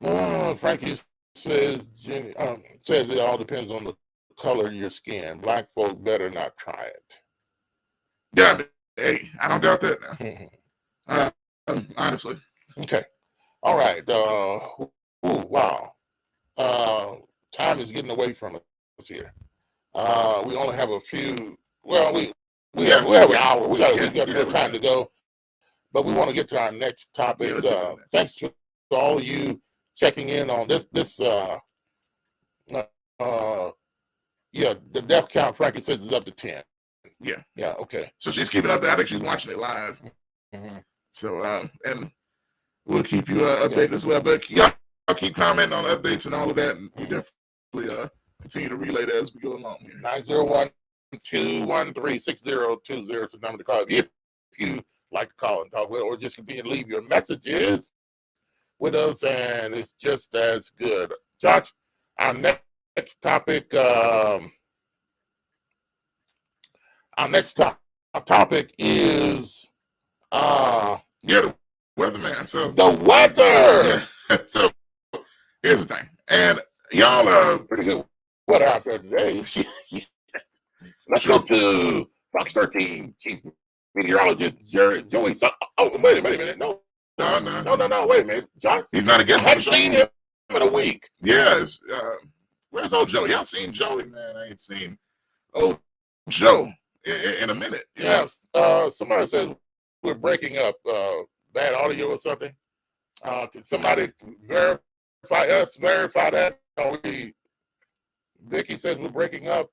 Frankie says, Jenny, says it all depends on the color of your skin. Black folk better not try it. Yeah, hey, I don't doubt that now. Honestly. Okay. All right. Wow. Time is getting away from us here. We only have a few. Well, we have an hour. We got more time to go, but we want to get to our next topic. Thanks to all of you checking in on this. The death count, Frankie says, is up to 10. Yeah. Yeah. Okay. So she's keeping up. I think she's watching it live. Mm-hmm. So and we'll keep you updated as well. But y'all keep commenting on updates and all of that, and we definitely continue to relay that as we go along here. 901-213-6020 is the number to call if you like to call and talk with, or just leave your messages with us, and it's just as good. Josh, our next topic. Our next topic is the weatherman. So the weather. Yeah. So here's the thing, and y'all are pretty good weather out there today. Let's go to Fox 13 Chief Meteorologist Joey. Oh, wait a minute. No. Wait a minute, John. He's not against. I haven't seen him in a week. Yes. Where's old Joe? Y'all seen Joey, man? I ain't seen old Joe in a minute. Yes. Somebody says we're breaking up. Bad audio or something. Can somebody verify that? Vicky says we're breaking up.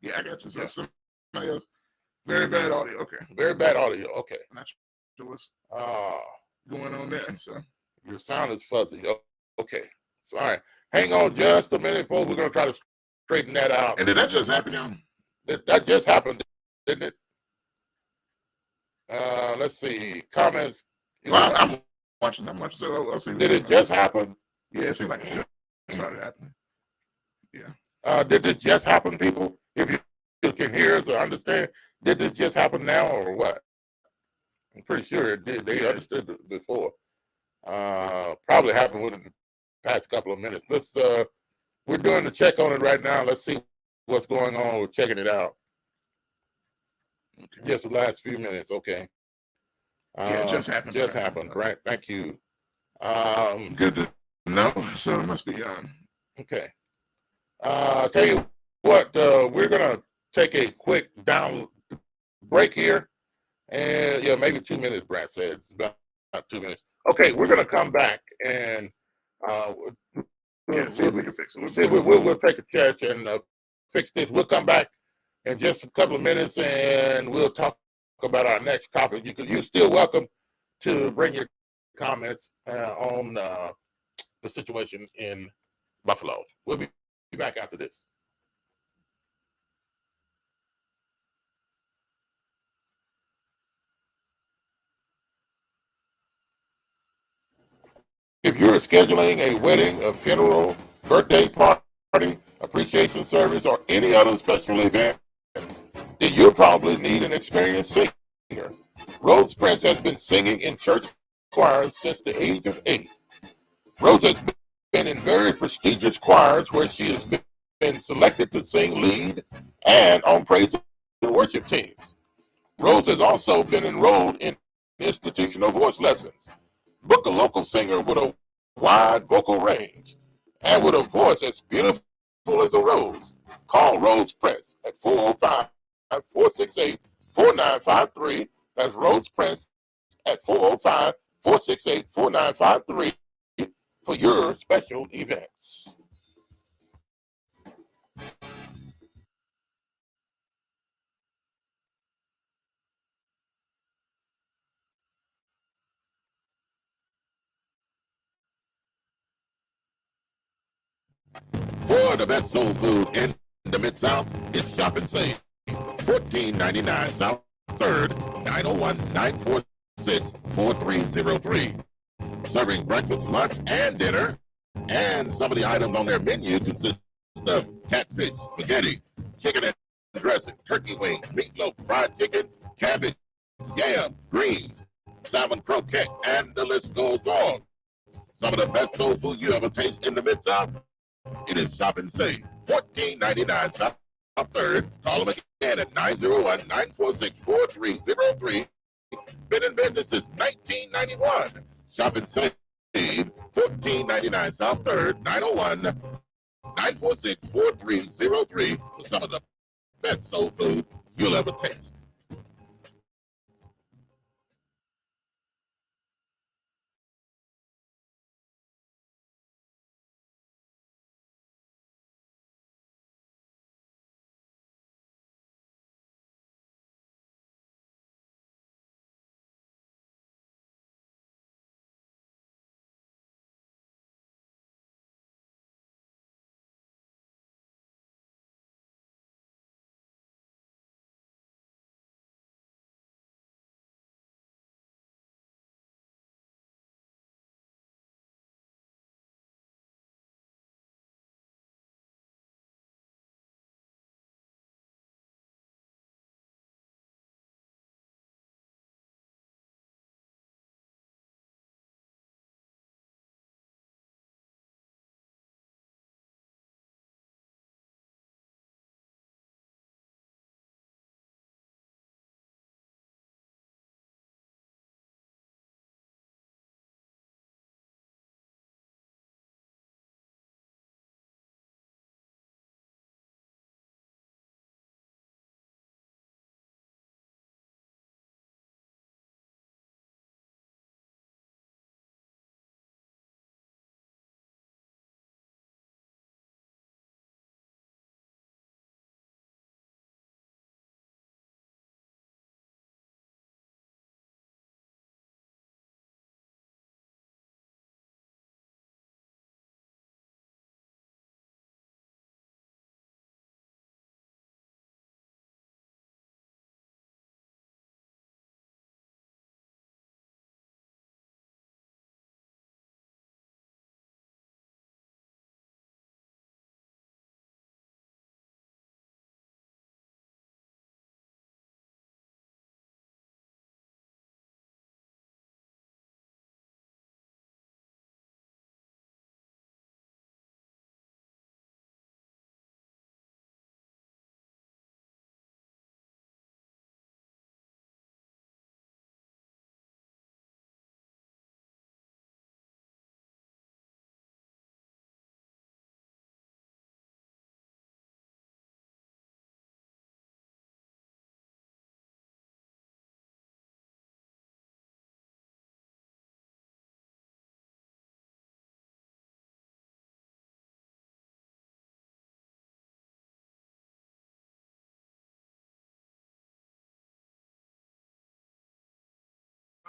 Yeah, I got you. So somebody else. Very bad audio. Okay. Very bad audio. Okay. Not sure what's going on there. So your sound is fuzzy. Okay. Sorry. Hang on just a minute, folks. We're gonna try to straighten that out. And did that just happen, y'all? That just happened, didn't it? Let's see. Comments. Well, I'm watching. So I'll see. Did it just happen? Yeah, it seemed like it started happening. Yeah. Did this just happen, people? If you can hear us or understand, did this just happen now or what? I'm pretty sure it did. They understood it before. Probably happened within the past couple of minutes. We're doing the check on it right now. Let's see what's going on. We're checking it out. Okay. Just the last few minutes. Okay. Yeah, it just happened. Just happened. Right. Thank you. Good to know. So it must be on. Okay. I'll tell you what, we're going to take a quick down break here. And maybe 2 minutes, Brad said. It's about 2 minutes. Okay, we're going to come back and see if we can fix it. We'll take a chance and fix this. We'll come back in just a couple of minutes and we'll talk about our next topic. You're still welcome to bring your comments on the situation in Buffalo. We'll be back after this. If you're scheduling a wedding, a funeral, birthday party, appreciation service, or any other special event, then you'll probably need an experienced singer. Rose Prince has been singing in church choirs since the age of 8. Rose has been in very prestigious choirs where she has been selected to sing lead and on praise and worship teams. Rose has also been enrolled in institutional voice lessons. Book a local singer with a wide vocal range and with a voice as beautiful as a rose. Call Rose Prince at 405-468-4953. That's Rose Prince at 405-468-4953 for your special events. For the best soul food in the Mid-South, it's Shop and Save. $14.99 South 3rd, 901-946-4303. Serving breakfast, lunch, and dinner. And some of the items on their menu consist of catfish, spaghetti, chicken and dressing, turkey wings, meatloaf, fried chicken, cabbage, yam, greens, salmon croquette, and the list goes on. Some of the best soul food you ever taste in the Mid-South? It is Shop and Save. $14.99 South 3rd. Call them again at 901-946-4303. Been in business since 1991. Shop and Save. $14.99 South 3rd. 901-946-4303 for some of the best soul food you'll ever taste.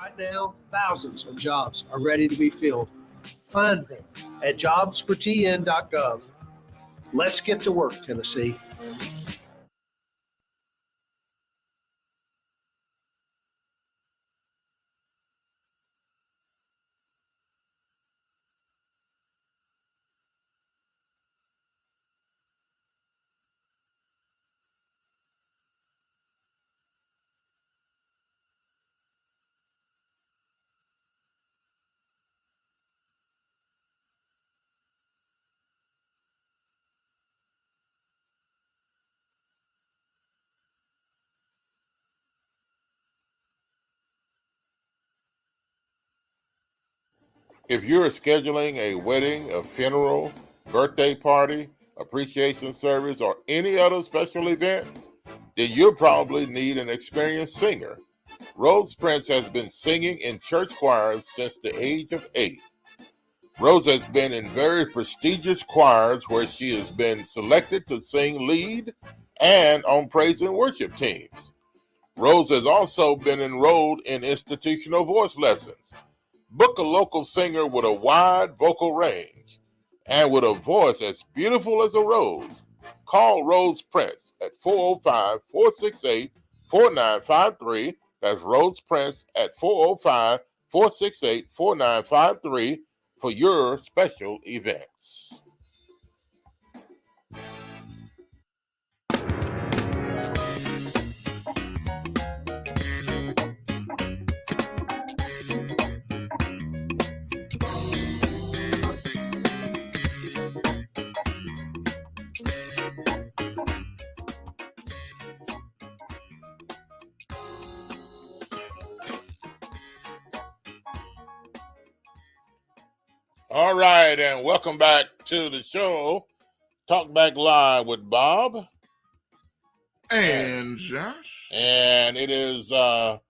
Right now, thousands of jobs are ready to be filled. Find them at jobsfortn.gov. Let's get to work, Tennessee. If you're scheduling a wedding, a funeral, birthday party, appreciation service, or any other special event, then you'll probably need an experienced singer. Rose Prince has been singing in church choirs since the age of 8. Rose has been in very prestigious choirs where she has been selected to sing lead and on praise and worship teams. Rose has also been enrolled in institutional voice lessons. Book a local singer with a wide vocal range and with a voice as beautiful as a rose. Call Rose Prince at 405-468-4953. That's Rose Prince at 405-468-4953 for your special events. All right, and welcome back to the show. Talk Back Live with Bob and Josh. And it is now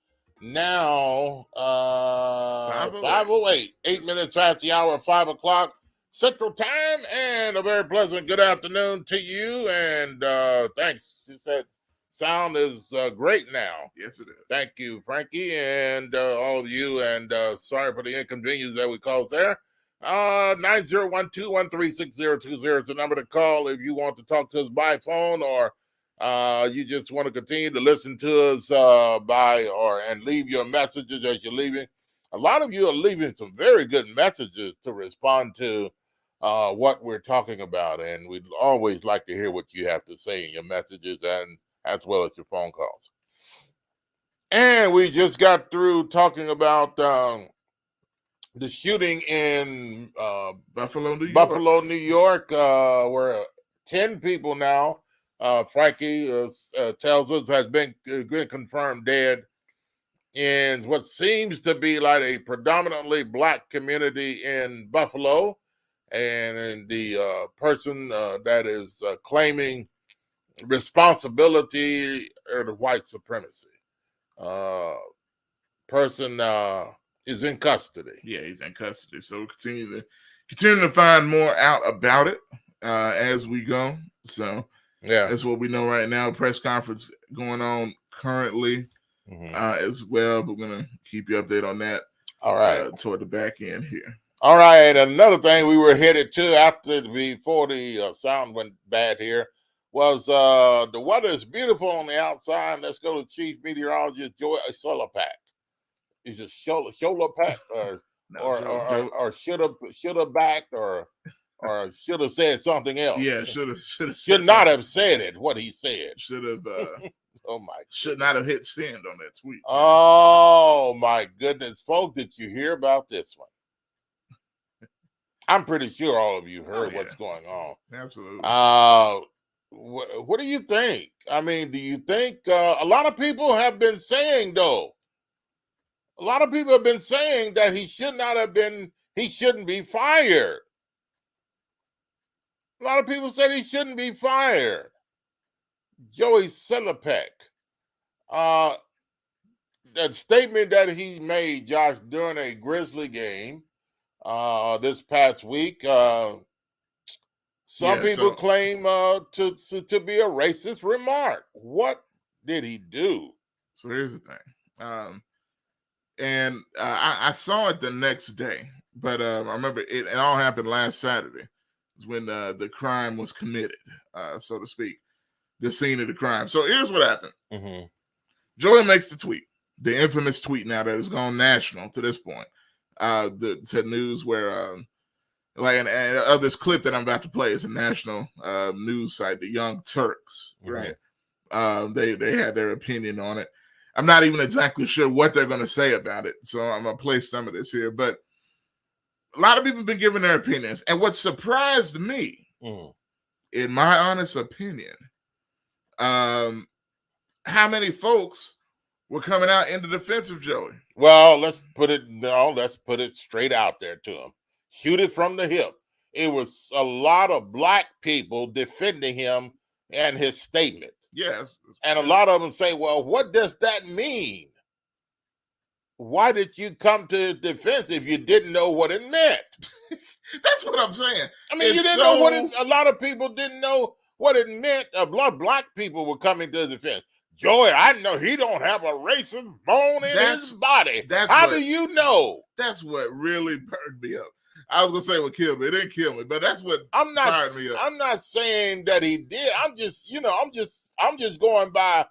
5:08, 8 minutes past the hour of 5 o'clock Central Time, and a very pleasant good afternoon to you. And thanks. She said sound is great now. Yes, it is. Thank you, Frankie, and all of you. And sorry for the inconvenience that we caused there. 9012136020 is the number to call if you want to talk to us by phone, or you just want to continue to listen to us and leave your messages as you're leaving. A lot of you are leaving some very good messages to respond to what we're talking about, and we'd always like to hear what you have to say in your messages, and as well as your phone calls. And we just got through talking about the shooting in Buffalo, New York, where 10 people now, Frankie tells us, has been confirmed dead in what seems to be like a predominantly black community in Buffalo. And the person that is claiming responsibility of the white supremacy person is in custody. Yeah, he's in custody. So we'll continue to find more out about it as we go. So yeah, that's what we know right now. Press conference going on currently as well. We're gonna keep you updated on that. All right, toward the back end here. All right, another thing we were headed to before the sound went bad here was the weather is beautiful on the outside. Let's go to Chief Meteorologist Joey Sulipeck. Is it Sulipeck or should have backed or should have said something else? Yeah, should not have said it. What he said should have. Oh my! Should not have hit send on that tweet. Oh my goodness, folks! Did you hear about this one? I'm pretty sure all of you heard what's going on. Absolutely. What do you think? I mean, do you think a lot of people have been saying, though? A lot of people have been saying that he shouldn't be fired. A lot of people said he shouldn't be fired. Joey Sulipeck, that statement that he made, Josh, during a Grizzly game this past week, some people claim to be a racist remark. What did he do? So here's the thing. And I saw it the next day, but I remember it all happened last Saturday. Is when the crime was committed, so to speak, the scene of the crime. So here's what happened. Joey makes the tweet, the infamous tweet now that has gone national to this point. To news where and of this clip that I'm about to play is a national news site, the Young Turks, right? They had their opinion on it. I'm not even exactly sure what they're going to say about it, so I'm going to play some of this here. But a lot of people have been giving their opinions, and what surprised me, in my honest opinion, how many folks were coming out in the defense of Joey. Well, let's put it straight out there to him. Shoot it from the hip. It was a lot of black people defending him and his statement. Yes. And a lot of them say, well, what does that mean? Why did you come to his defense if you didn't know what it meant? That's what I'm saying. I mean, you didn't know what it, a lot of people didn't know what it meant. A lot of black people were coming to his defense. Joey, I know he don't have a racist bone in his body. How do you know? That's what really burned me up. I was gonna say what killed me. It didn't kill me, but that's what fired me up. I'm not saying that he did. I'm just going by.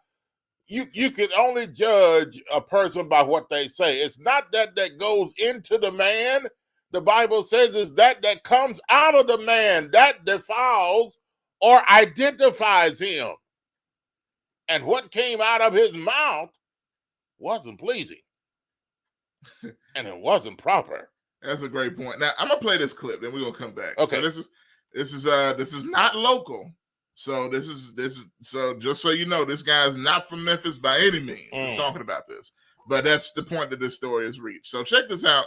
You can only judge a person by what they say. It's not that goes into the man. The Bible says is that comes out of the man that defiles or identifies him. And what came out of his mouth wasn't pleasing. And it wasn't proper. That's a great point. Now I'm gonna play this clip, then we're gonna come back. Okay. So this is not local. So this is so just so you know, this guy's not from Memphis by any means. He's talking about this. But that's the point that this story has reached. So check this out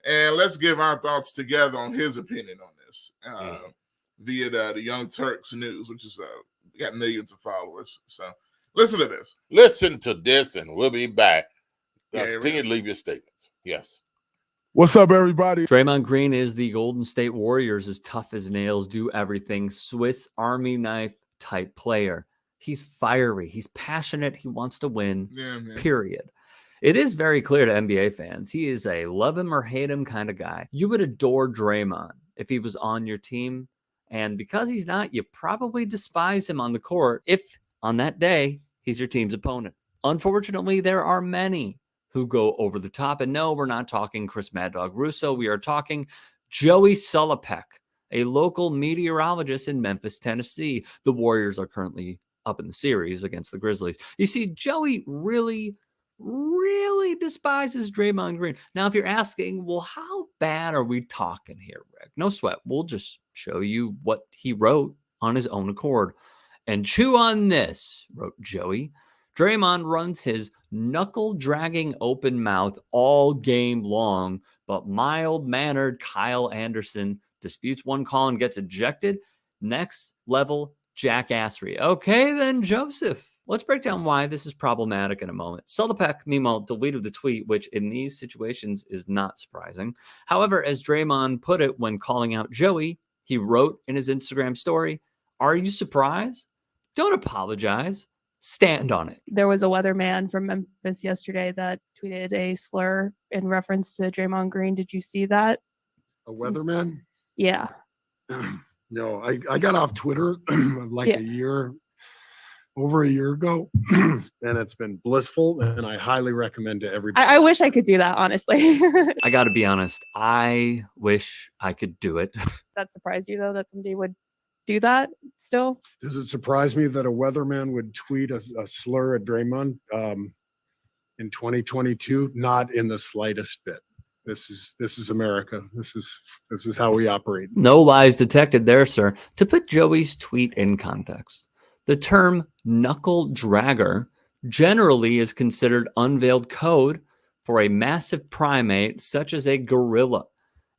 And let's give our thoughts together on his opinion on this via the Young Turks News, which is got millions of followers. So listen to this. Listen to this, and we'll be back. Yeah, Continue to leave your statements. Yes. What's up, everybody? Draymond Green is the Golden State Warriors, as tough as nails, do everything, Swiss Army knife type player. He's fiery. He's passionate. He wants to win, period. It is very clear to NBA fans. He is a love him or hate him kind of guy. You would adore Draymond if he was on your team. And because he's not, you probably despise him on the court if on that day he's your team's opponent. Unfortunately, there are many who go over the top. And no, we're not talking Chris Mad Dog Russo. We are talking Joey Sulipeck, a local meteorologist in Memphis, Tennessee. The Warriors are currently up in the series against the Grizzlies. You see, Joey really despises Draymond Green. Now, if you're asking, well, how bad are we talking here, Rick? No sweat. We'll just show you what he wrote on his own accord. And chew on this, wrote Joey. Draymond runs his knuckle-dragging open mouth all game long, but mild-mannered Kyle Anderson disputes one call and gets ejected. Next level jackassery. Okay, then, Joseph. Let's break down why this is problematic in a moment. Sulipeck, meanwhile, deleted the tweet, which in these situations is not surprising. However, as Draymond put it when calling out Joey, he wrote in his Instagram story, "Are you surprised? Don't apologize. Stand on it." There was a weatherman from Memphis yesterday that tweeted a slur in reference to Draymond Green. Did you see that? A weatherman? Yeah. No, I got off Twitter like over a year ago, and it's been blissful, and I highly recommend to everybody. I wish I could do that, honestly. I got to be honest. I wish I could do it. That surprised you, though, that somebody would do that still? Does it surprise me that a weatherman would tweet a slur at Draymond in 2022? Not in the slightest bit. This is America. This is how we operate. No lies detected there, sir. To put Joey's tweet in context, the term knuckle dragger generally is considered unveiled code for a massive primate such as a gorilla.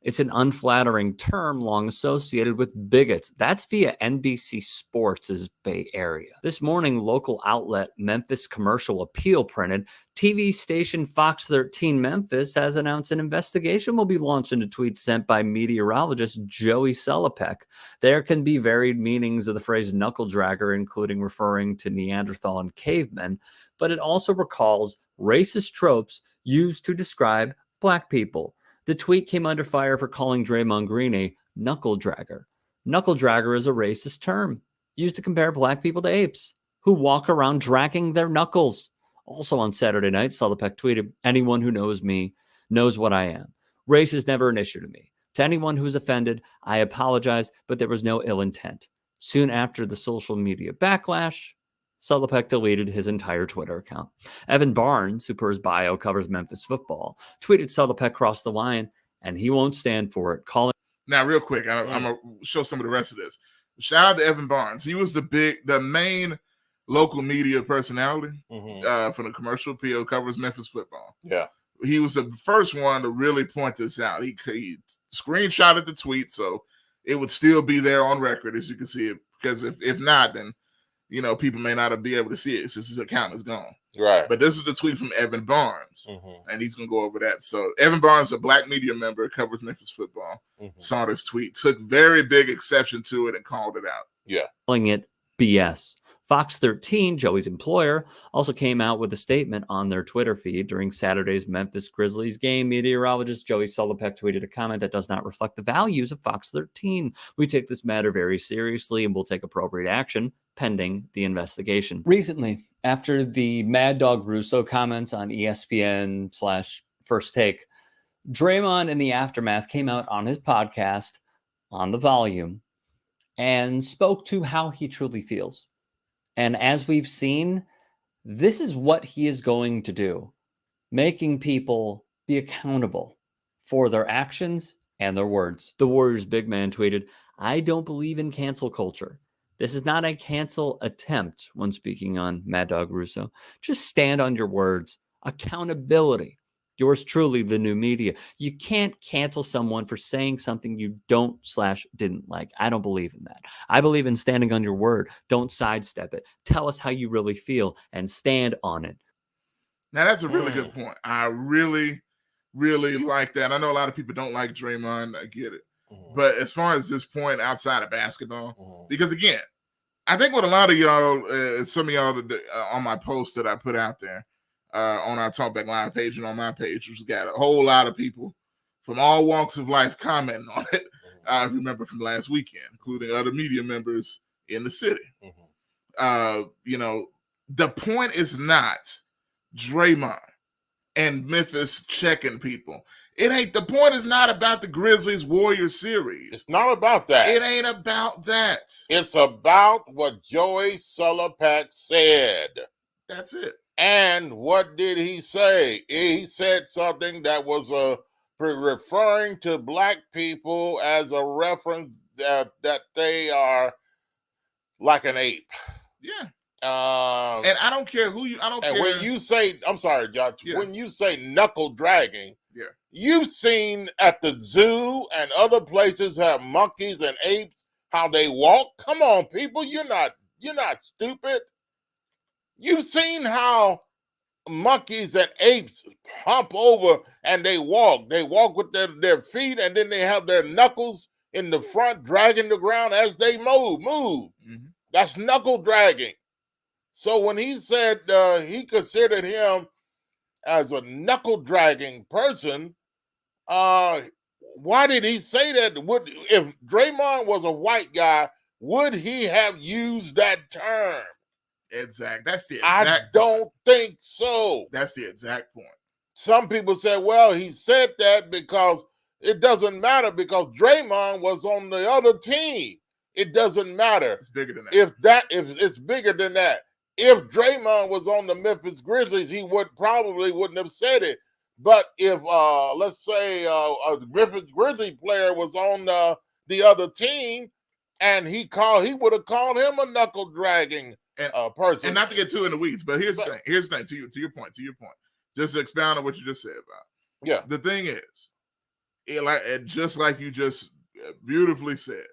It's an unflattering term long associated with bigots. That's via NBC Sports' Bay Area. This morning, local outlet Memphis Commercial Appeal printed, TV station Fox 13 Memphis has announced an investigation will be launched into tweets sent by meteorologist Joey Sulipeck. There can be varied meanings of the phrase knuckle dragger, including referring to Neanderthal and cavemen, but it also recalls racist tropes used to describe Black people. The tweet came under fire for calling Draymond Green a knuckle dragger. Knuckle dragger is a racist term used to compare Black people to apes who walk around dragging their knuckles. Also on Saturday night, Sulipeck tweeted, "Anyone who knows me knows what I am. Race is never an issue to me. To anyone who's offended, I apologize, but there was no ill intent." Soon after the social media backlash, Sulipeck deleted his entire Twitter account. Evan Barnes, who per his bio covers Memphis football, tweeted Sulipeck crossed the line, and he won't stand for it. Now, real quick, I'm going to show some of the rest of this. Shout out to Evan Barnes. He was the main local media personality for the commercial appeal, covers Memphis football. Yeah. He was the first one to really point this out. He screenshotted the tweet, so it would still be there on record, as you can see it. Because if not, then people may not be able to see it since his account is gone. Right. But this is the tweet from Evan Barnes, and he's going to go over that. So Evan Barnes, a Black media member, covers Memphis football, saw this tweet, took very big exception to it, and called it out. Yeah. Calling it BS. Fox 13, Joey's employer, also came out with a statement on their Twitter feed during Saturday's Memphis Grizzlies game. Meteorologist Joey Sulipeck tweeted a comment that does not reflect the values of Fox 13. "We take this matter very seriously and will take appropriate action pending the investigation." Recently, after the Mad Dog Russo comments on ESPN/First Take, Draymond in the aftermath came out on his podcast on The Volume and spoke to how he truly feels. And as we've seen, this is what he is going to do, making people be accountable for their actions and their words. The Warriors big man tweeted, "I don't believe in cancel culture. This is not a cancel attempt," when speaking on Mad Dog Russo. "Just stand on your words. Accountability. Yours truly, the new media. You can't cancel someone for saying something you don't/didn't like. I don't believe in that. I believe in standing on your word. Don't sidestep it. Tell us how you really feel and stand on it. Now, that's a really good point. I really, really like that. I know a lot of people don't like Draymond. I get it. But as far as this point outside of basketball, because again, I think what a lot of y'all, some of y'all on my post that I put out there on our Talkback Live page and on my page, which got a whole lot of people from all walks of life commenting on it. I remember from last weekend, including other media members in the city. You know, the point is not Draymond and Memphis checking people. It ain't, the point is not about the Grizzlies Warriors series. It's not about that. It ain't about that. It's about what Joey Sulipeck said. That's it. And what did he say? He said something that was referring to black people as a reference that they are like an ape. Yeah. And I don't care who you, I don't care. And when you say, I'm sorry, Josh, Yeah. when you say knuckle dragging, Yeah. you've seen at the zoo and other places have monkeys and apes, how they walk. Come on, people, you're not stupid. You've seen how monkeys and apes hump over and they walk. They walk with their feet, and then they have their knuckles in the front dragging the ground as they move. Mm-hmm. That's knuckle dragging. So when he said he considered him as a knuckle dragging person, why did he say that? If Draymond was a white guy, would he have used that term? Exact. That's the exact I don't think so. That's the exact point. Some people say, well, he said that because it doesn't matter because Draymond was on the other team. It doesn't matter. It's bigger than that. If it's bigger than that. If Draymond was on the Memphis Grizzlies, he probably wouldn't have said it. But if let's say a Memphis Grizzlies player was on the other team and he would have called him a knuckle dragging person. And not to get too in the weeds, but here's the thing. Here's the thing. To your point. Just to expound on what you just said about. Yeah. The thing is, just like you just beautifully said,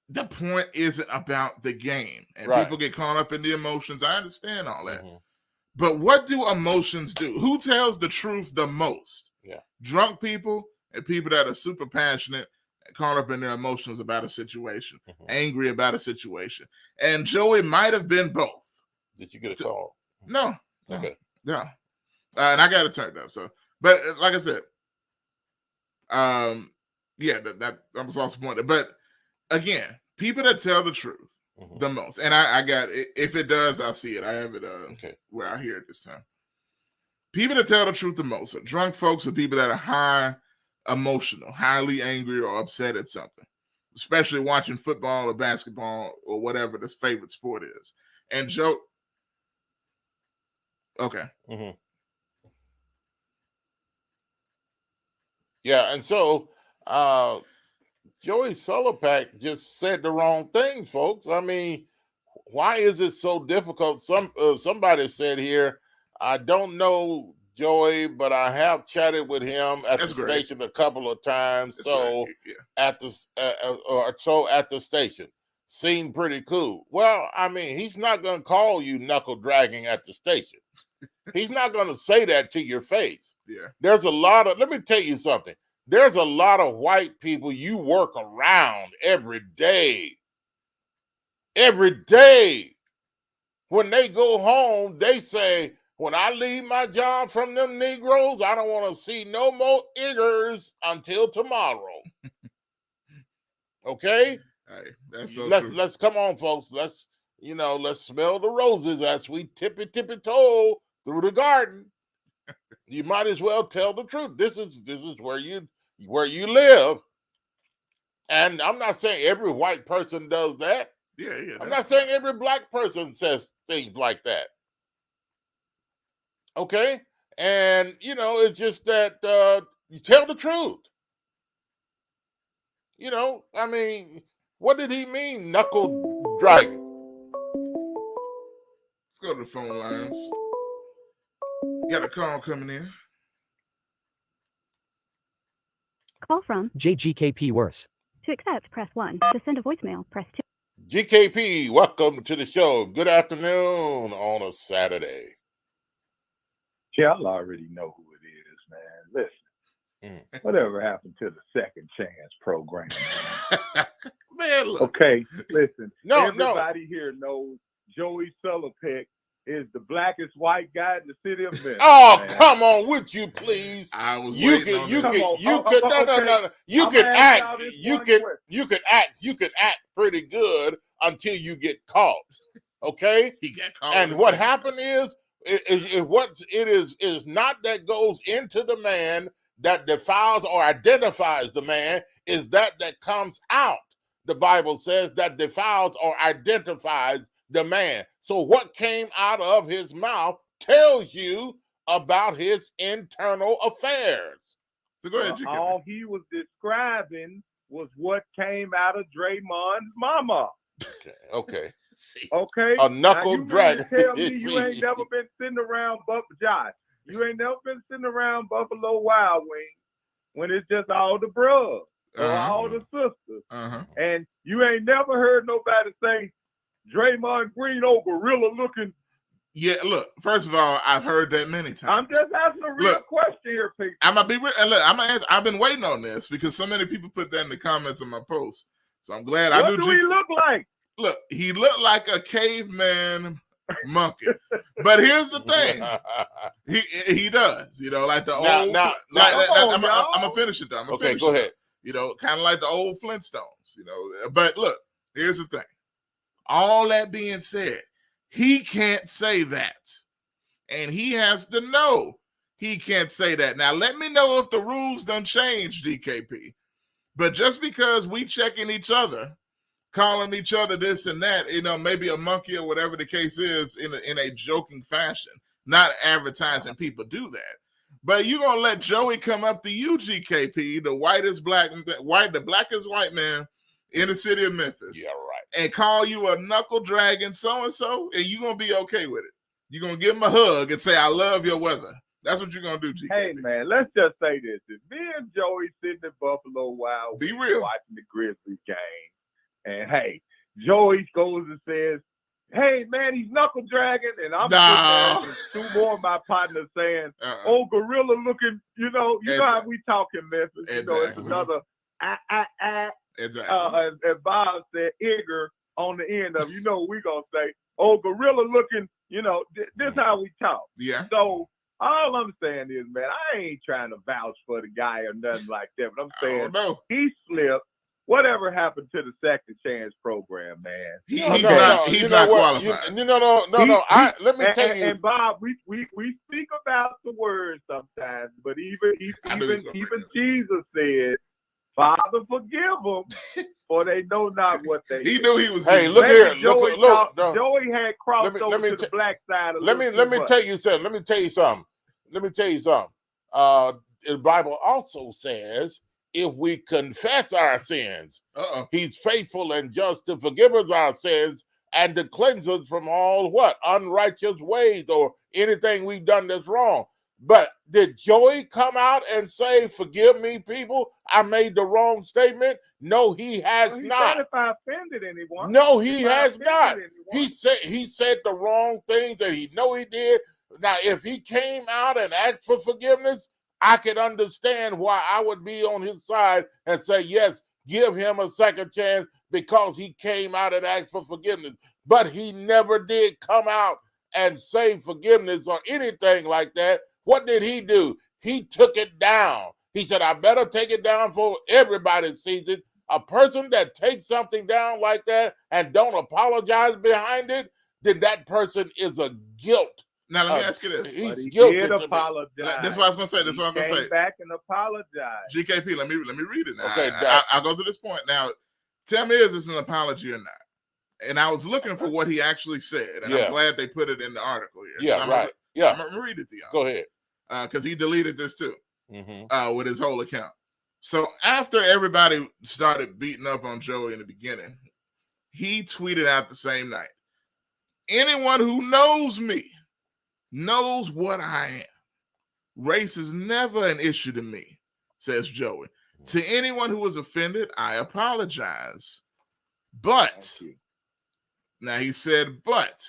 the point isn't about the game, and Right. people get caught up in the emotions. I understand all that, but what do emotions do? Who tells the truth the most? Yeah, drunk people and people that are super passionate, caught up in their emotions about a situation, angry about a situation. And Joey might have been both. Did you get a call? No. Okay. No. And I got it turned up. So, but like I said, yeah, that was also pointed. But again, people that tell the truth the most, and I got it. If it does, I'll see it. I have it where I hear it this time. People that tell the truth the most are drunk folks or people that are high emotional, highly angry or upset at something, especially watching football or basketball or whatever this favorite sport is. And Joe, okay. Yeah, and so Joey Sulipeck just said the wrong thing, folks. I mean, why is it so difficult? Somebody said here, I don't know Joey, but I have chatted with him at the station a couple of times. At the station, seemed pretty cool. Well, I mean, he's not going to call you knuckle dragging at the station. He's not going to say that to your face. Yeah. There's a lot of, let me tell you something. There's a lot of white people you work around every day. Every day. When they go home, they say, when I leave my job from them Negroes, I don't want to see no more iggers until tomorrow. Okay? Hey, that's so true. Let's come on, folks. Let's smell the roses as we tippy toe through the garden. You might as well tell the truth. This is where you live. And I'm not saying every white person does that. Yeah. I'm not saying every black person says things like that. Okay? And, it's just that you tell the truth. I mean, what did he mean, knuckle dragging? Let's go to the phone lines. Got a call coming in. Call from JGKP worse. to accept, press 1. To send a voicemail, press 2. GKP, welcome to the show. Good afternoon on a Saturday. Y'all already know who it is, man. Listen, whatever happened to the second chance program? Man, look. Okay, listen. No. Everybody here knows Joey Sulipeck is the blackest white guy in the city of Memphis. Oh, man. come on, would you please? I was You waiting on could this. You could act pretty good until you get caught. Okay? He got caught. And what happened is not that goes into the man that defiles or identifies the man, is that comes out. The Bible says that defiles or identifies the man. So what came out of his mouth tells you about his internal affairs. So go ahead, all he was describing was what came out of Draymond's mama. Okay. Okay. A knuckle dragon. Tell me you ain't never been sitting around Josh. You ain't never been sitting around Buffalo Wild Wings when it's just all the bros or all the sisters. And you ain't never heard nobody say Draymond Green, old gorilla looking. Yeah, look, first of all, I've heard that many times. I'm just asking a real question here, people. I'm gonna be real. And look, I'm gonna answer. I've been waiting on this because so many people put that in the comments of my post. So I'm glad I knew. What do he look like? Look, he looked like a caveman monkey. But here's the thing. He does, you know, like the old. I'm gonna finish it though. Go ahead. You know, kind of like the old Flintstones, you know. But look, here's the thing. All that being said, he can't say that. And he has to know he can't say that. Now, let me know if the rules done changed, DKP. But just because we checking each other, calling each other this and that, you know, maybe a monkey or whatever the case is in a joking fashion, not advertising people do that. But you're going to let Joey come up to you, GKP, the blackest white man in the city of Memphis. Yeah, right. And call you a knuckle dragon so-and-so, and you're going to be okay with it. You're going to give him a hug and say, I love your weather. That's what you're going to do, GKP. Hey, man, let's just say this. If me and Joey sitting in Buffalo Wild Be real. watching the Grizzlies game, and, hey, Joey goes and says, hey, man, he's knuckle dragging, and I'm sitting there and two more of my partners saying, oh, gorilla looking, you know how we talk in Memphis. You know, it's another Exactly. And Bob said Igor on the end of, you know what we going to say, oh, gorilla looking, you know, this how we talk. Yeah. So all I'm saying is, man, I ain't trying to vouch for the guy or nothing like that, but I'm saying he slipped. Whatever happened to the second chance program, man? He's not qualified. Let me tell you. And Bob, we speak about the words sometimes, but even Jesus said, Father, forgive them, for they know not what they do. He knew he was. Hey, look here. Look. Joey had crossed over to the black side. Let me tell you something. The Bible also says, if we confess our sins, he's faithful and just to forgive us our sins and to cleanse us from all unrighteous ways or anything we've done that's wrong. But did Joey come out and say, forgive me, people, I made the wrong statement? No, he has not. Said if I offended anyone. No, he has not. He said the wrong things that he know he did. Now, if he came out and asked for forgiveness, I could understand why I would be on his side and say, yes, give him a second chance because he came out and asked for forgiveness. But he never did come out and say forgiveness or anything like that. What did he do? He took it down. He said, I better take it down for everybody sees it. A person that takes something down like that and don't apologize behind it, then that person is a guilt. Now, let me ask you this. He did apologize. That's what I was going to say. That's what I'm going to say. Came back and apologized. GKP, let me read it now. Okay, I'll go to this point. Now, tell me, is this an apology or not? And I was looking for what he actually said, and I'm glad they put it in the article here. Yeah, so right. I'm going to read it to y'all. Go ahead. Because he deleted this too, with his whole account. So after everybody started beating up on Joey in the beginning, he tweeted out the same night, anyone who knows me knows what I am. Race is never an issue to me, says Joey. To anyone who was offended, I apologize. But now he said, but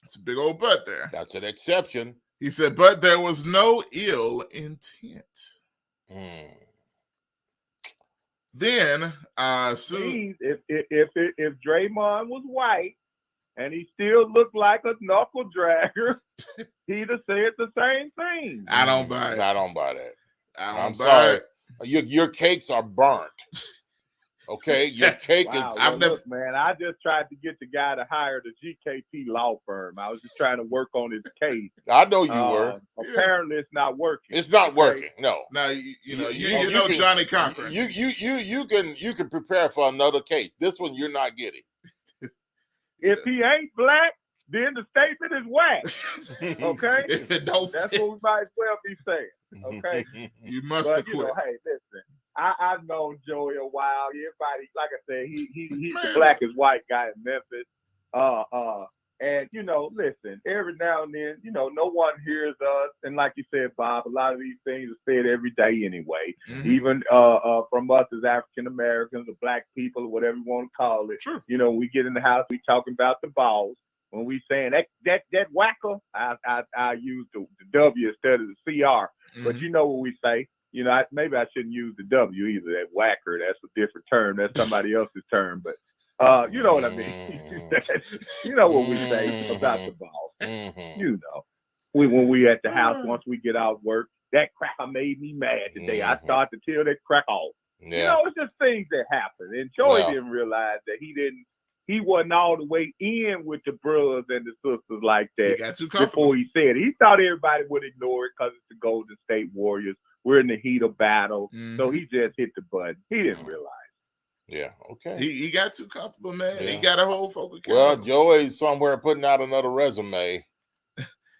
it's a big old but there. That's an exception. He said, but there was no ill intent. Then, if Draymond was white and he still looked like a knuckle dragger, he'd have said the same thing. I don't buy it. I don't buy that. I'm sorry. Your cakes are burnt. Okay, your cake Wow. is. Well, look, man, I just tried to get the guy to hire the GKP law firm. I was just trying to work on his case. I know you were. Apparently, it's not working. It's not working. No. Now you know Johnny Cochran. You can prepare for another case. This one you're not getting. If he ain't black, then the statement is whack. Okay, if it don't that's fit. what we might as well be saying. Okay, You must have quit. Hey, listen. I've known Joey a while. Everybody, like I said, he's the blackest white guy in Memphis. And listen, every now and then, no one hears us. And like you said, Bob, a lot of these things are said every day anyway. Mm-hmm. Even from us as African Americans or black people or whatever you want to call it. Sure. We get in the house, we talking about the balls. When we saying that whacker, I use the W instead of the CR. Mm-hmm. But you know what we say. Maybe I shouldn't use the W either. That whacker, that's a different term. That's somebody else's term. But you know what I mean. You know what we say about the ball. When we at the house, once we get out of work, that cracker made me mad today. I start to tell that crack off. Yeah. It's just things that happen. And Joey didn't realize that he wasn't all the way in with the brothers and the sisters like that. He got too comfortable. Before he said it. He thought everybody would ignore it because it's the Golden State Warriors. We're in the heat of battle. Mm-hmm. So he just hit the button. He didn't realize. Yeah. Okay. He got too comfortable, man. Yeah. He got a whole focus. Well, Joey's somewhere putting out another resume.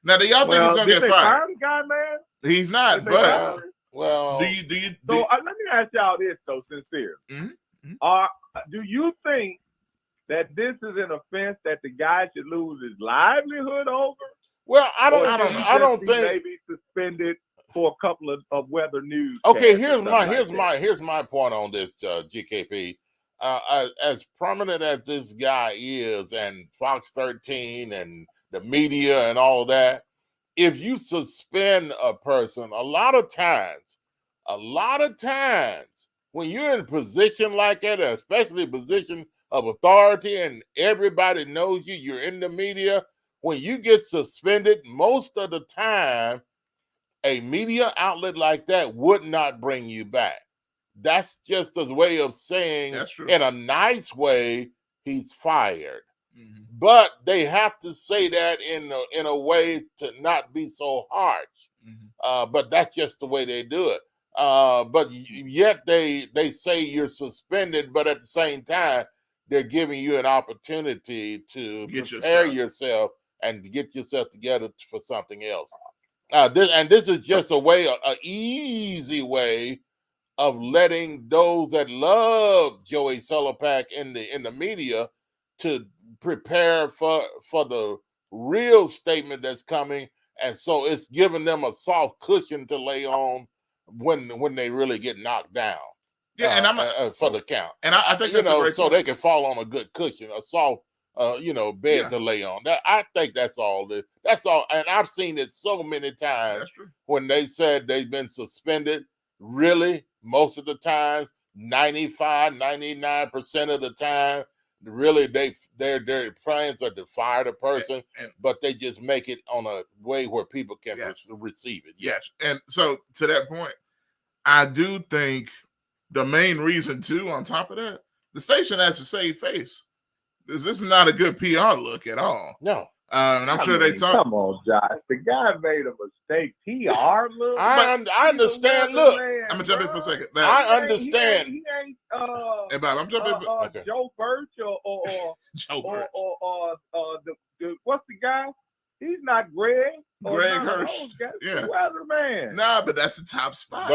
Now, do y'all think he's gonna get fired? The guy, man? He's not, but well, do you? So let me ask y'all this, though, sincere. Mm-hmm. Do you think that this is an offense that the guy should lose his livelihood over? Well, I don't think maybe suspended for a couple of weather news. Okay, here's my point on this, GKP. As prominent as this guy is, and Fox 13 and the media and all that, if you suspend a person, a lot of times, when you're in a position like that, especially a position of authority, and everybody knows you, you're in the media, when you get suspended, most of the time, a media outlet like that would not bring you back. That's just a way of saying, in a nice way, he's fired. Mm-hmm. But they have to say that in a way to not be so harsh. Mm-hmm. But that's just the way they do it. But yet they say you're suspended, but at the same time, they're giving you an opportunity to prepare yourself and get yourself together for something else. This is just an easy way of letting those that love Joey Sulipeck in the media to prepare for the real statement that's coming, and so it's giving them a soft cushion to lay on when they really get knocked down. Yeah, and for the count, and I think that's a great so point. they can fall on a good cushion, a soft bed to lay on. I think that's all. That's all, and I've seen it so many times. That's true. When they said they've been suspended, really, most of the time, 95, 99% of the time, really their plans are to fire the person, but they just make it on a way where people can receive it. Yes, and so to that point, I do think the main reason too, on top of that, the station has to save face. This is not a good PR look at all. No. And I'm sure they talk. Come on, Josh. The guy made a mistake. PR look. I understand. Look, I'm gonna jump in for a second. I understand. He ain't hey, Bob, I'm jumping in for Joe Birch or Joe Birch. or the what's the guy? He's not Greg. Greg Hirsch. Yeah. Weatherman. Nah, but that's the top spot.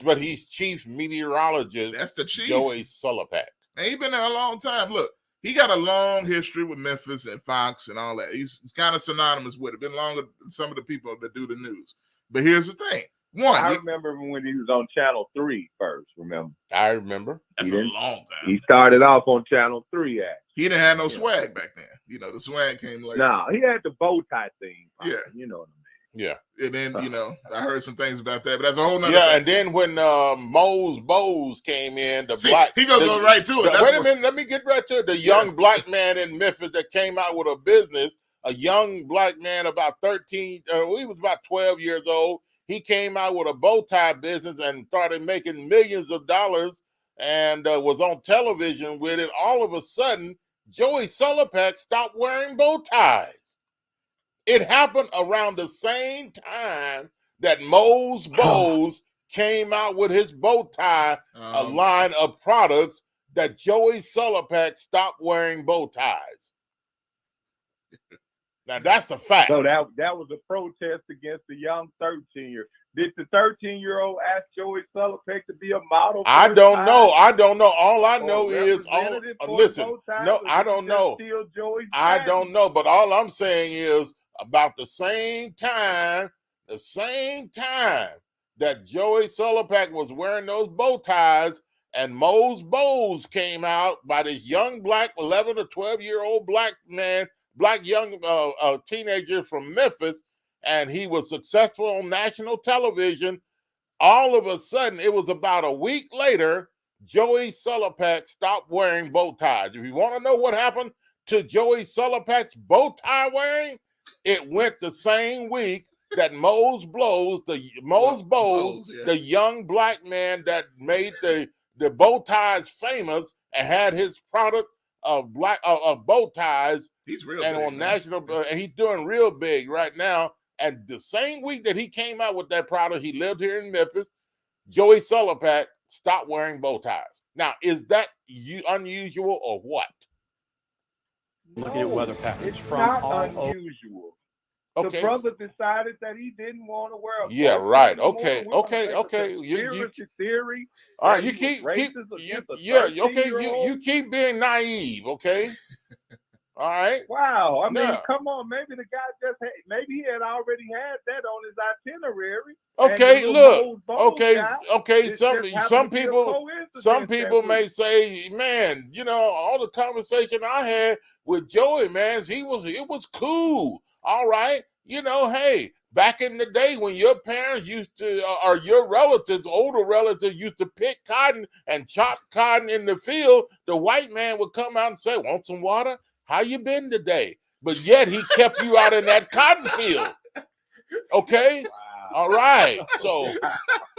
But he's chief meteorologist. That's the chief. Joey Sulipeck. And he's been there a long time. Look, he got a long history with Memphis and Fox and all that. He's kind of synonymous with it. Been longer than some of the people that do the news. But here's the thing. I remember when he was on Channel 3 first, remember? I remember. That's a long time. He started off on Channel 3, actually. He didn't have no swag back then. You know, the swag came later. No, he had the bow tie thing. Yeah. You know what I mean? Yeah. And then, you know, I heard some things about that, but that's a whole nother Yeah, thing. and then when Mose Bowes came in, he gonna go right to it. Wait a minute, let me get right to it. The young black man in Memphis that came out with a business, a young black man about 13, he was about 12 years old. He came out with a bow tie business and started making millions of dollars and was on television with it. All of a sudden, Joey Sulipeck stopped wearing bow ties. It happened around the same time that Mose Bowes came out with his bow tie, a line of products that Joey Sulipeck stopped wearing bow ties. Now that's a fact. So that was a protest against the young 13-year. Did the 13-year-old ask Joey Sulipeck to be a model? I don't know. All I know is, listen, no, I don't know. I don't know, but all I'm saying is about the same time that Joey Sulipeck was wearing those bow ties and Mose Bowes came out by this young black 11 or 12-year-old black young teenager from Memphis, and he was successful on national television. All of a sudden, it was about a week later, Joey Sulipeck stopped wearing bow ties. If you want to know what happened to Joey Sulipeck's bow tie wearing, it went the same week that Mose Bowes, the young black man that made the bow ties famous and had his product of bow ties. He's real and big, on man. national, and he's doing real big right now. And the same week that he came out with that product, he lived here in Memphis. Joey Sulipeck stopped wearing bow ties. Now, is that unusual or what? Looking at weather patterns It's from not all unusual. Okay. The brother decided that he didn't want to wear a Yeah, bow tie right. anymore. Okay. We're gonna make a Okay. conspiracy theory. All right, that you he keep was racist against a okay. 13-year-old. You keep being naive, okay? All right. Wow, I mean, Now, come on. Maybe the guy maybe he had already had that on his itinerary. okay, and the look. little Mose Okay, guy, okay. it just happened Some to be a people coincidence that may week. say, man, you know, all the conversation I had with Joey, man, it was cool. All right. You know, hey, back in the day when your parents used to, or your relatives, older relatives, used to pick cotton and chop cotton in the field, the white man would come out and say, want some water? How you been today? But yet he kept you out in that cotton field. Okay? Wow. All right. So,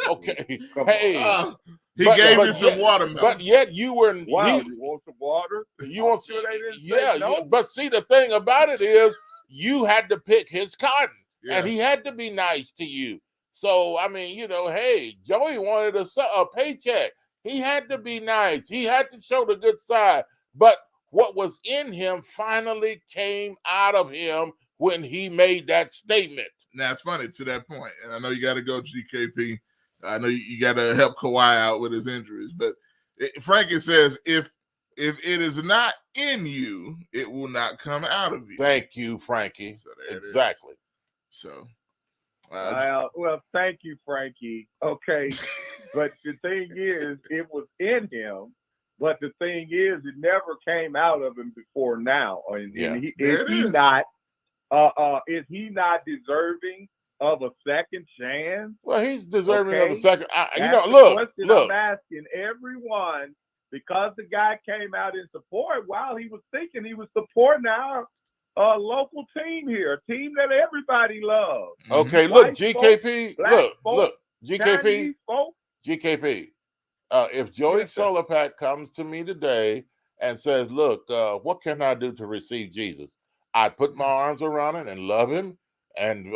okay. Hey. He gave you some watermelon. But yet you were... Wow, you want some water? You want sure they didn't yeah, say no? but see, the thing about it is you had to pick his cotton. Yeah. And he had to be nice to you. So, I mean, you know, hey, Joey wanted a paycheck. He had to be nice. He had to show the good side. But what was in him finally came out of him when he made that statement. Now, it's funny to that point. And I know you got to go, GKP. I know you got to help Kawhi out with his injuries. But Frankie says, if it is not in you, it will not come out of you. Thank you, Frankie. So exactly. So, well, thank you, Frankie. Okay, but the thing is, it was in him. But the thing is, it never came out of him before now. And is he not deserving of a second chance? Well, he's deserving of a second. Question I'm asking everyone, because the guy came out in support while he was thinking he was supporting our local team here, a team that everybody loves. Okay, look, GKP, look, GKP, GKP. If Joey Sulipeck comes to me today and says, look, what can I do to receive Jesus? I put my arms around him and love him and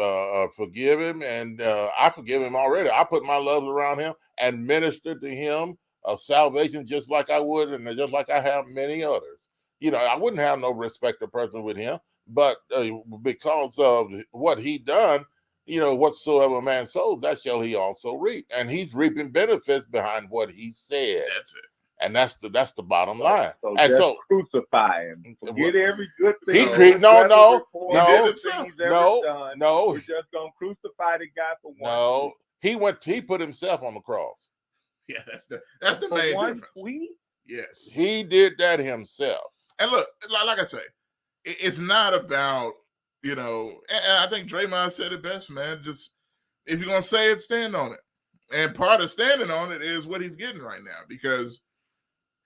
forgive him. And I forgive him already. I put my love around him and minister to him of salvation just like I would and just like I have many others. You know, I wouldn't have no respect of person with him, but because of what he done, you know, whatsoever man sows, that shall he also reap. And he's reaping benefits behind what he said. That's it. And that's the bottom line. So and just crucify him. Forget every good thing. No. We're just gonna crucify the guy for one. No. He put himself on the cross. Yeah, that's the For main one difference. tweet? Yes. He did that himself. And look, like I say, it's not about, and I think Draymond said it best, man. Just if you're gonna say it, stand on it. And part of standing on it is what he's getting right now, because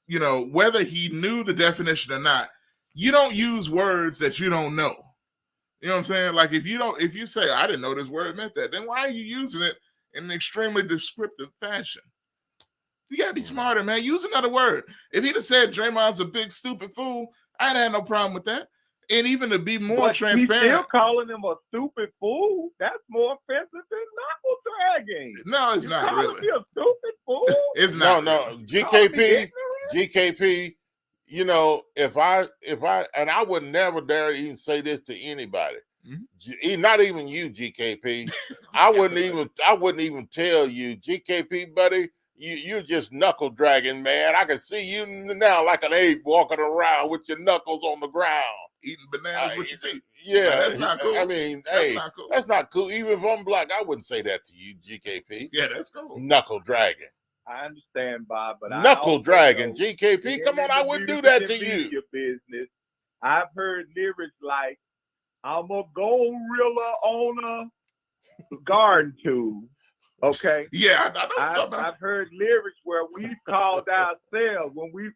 whether he knew the definition or not, you don't use words that you don't know. You know what I'm saying? Like if you say, I didn't know this word meant that, then why are you using it in an extremely descriptive fashion? You gotta be smarter, man. Use another word. If he'd have said Draymond's a big stupid fool, I'd have no problem with that. And even to be more transparent, he's still calling him a stupid fool. That's more offensive than knuckle dragging. No, it's not calling really. me a stupid fool. It's not. No. GKP. If I and I would never dare even say this to anybody. Not even you, GKP. I wouldn't even tell you, GKP, buddy. You're just knuckle dragging, man. I can see you now like an ape walking around with your knuckles on the ground, eating bananas with your feet. Yeah, that's not cool. I mean, that's not cool. That's not cool. Even if I'm black, I wouldn't say that to you, GKP. Yeah, that's cool. Knuckle dragging. I understand, Bob, but knuckle dragging, GKP. Come on, I wouldn't do that to you. Your business. I've heard lyrics like, "I'm a gorilla on a garden tool." Okay. Yeah, I know. I've heard lyrics where we called ourselves when we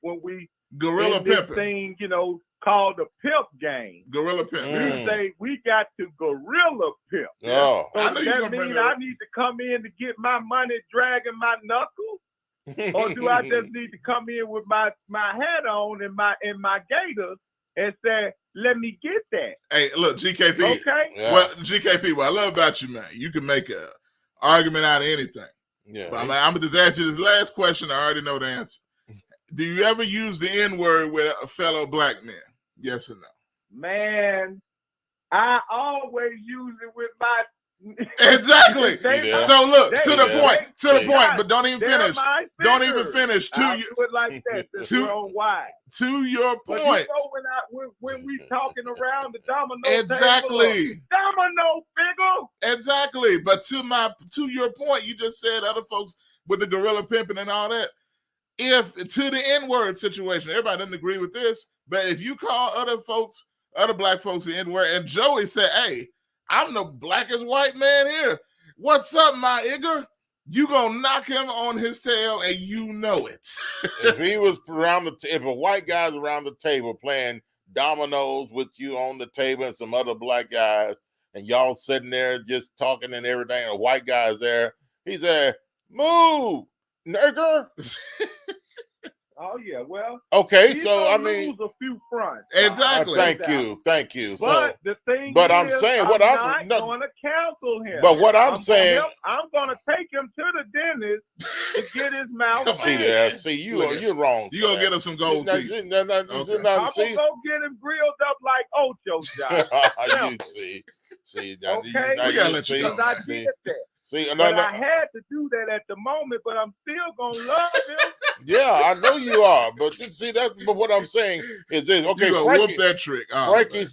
gorilla pimping thing, called the pimp game. Gorilla pimp. We say we got to gorilla pimp. Oh, so that means I need to come in to get my money dragging my knuckles, or do I just need to come in with my hat on and my gaiters and say, "Let me get that"? Hey, look, GKP. Okay. Yeah. Well, GKP, what I love about you, man, you can make a argument out of anything. Yeah. But I'm gonna just ask you this last question. I already know the answer. Do you ever use the N-word with a fellow black man? Yes or no? Man, I always use it with my exactly. So look, to the point, but don't even finish. Don't even finish. Do it like that. To your point. But when we talking around the domino exactly. Table, domino figure. Exactly. But to your point, you just said other folks with the gorilla pimping and all that. If to the N-word situation, everybody doesn't agree with this, but if you call other black folks the N-word, and Joey said, "Hey, I'm the blackest white man here. What's up, my Igor?" You gonna knock him on his tail, and you know it. If he was if a white guy's around the table playing dominoes with you on the table and some other black guys, and y'all sitting there just talking and everything, and a white guy's there, he said, "Move, nigger." Oh yeah, well. Okay, so I mean, lose a few fronts. Exactly. Thank you. But the thing but is, I'm saying what I'm not going to counsel him. But what I'm saying, I'm going to take him to the dentist to get his mouth. See there, see you're wrong. You gonna get him some gold teeth? I'm gonna go get him grilled up like Ocho, Josh. see, okay, we gotta let you go. I did that. See, I had to do that at the moment, but I'm still gonna love him. Yeah, I know you are, but see but what I'm saying is this. Okay, you Frankie, whoop that trick. Frankie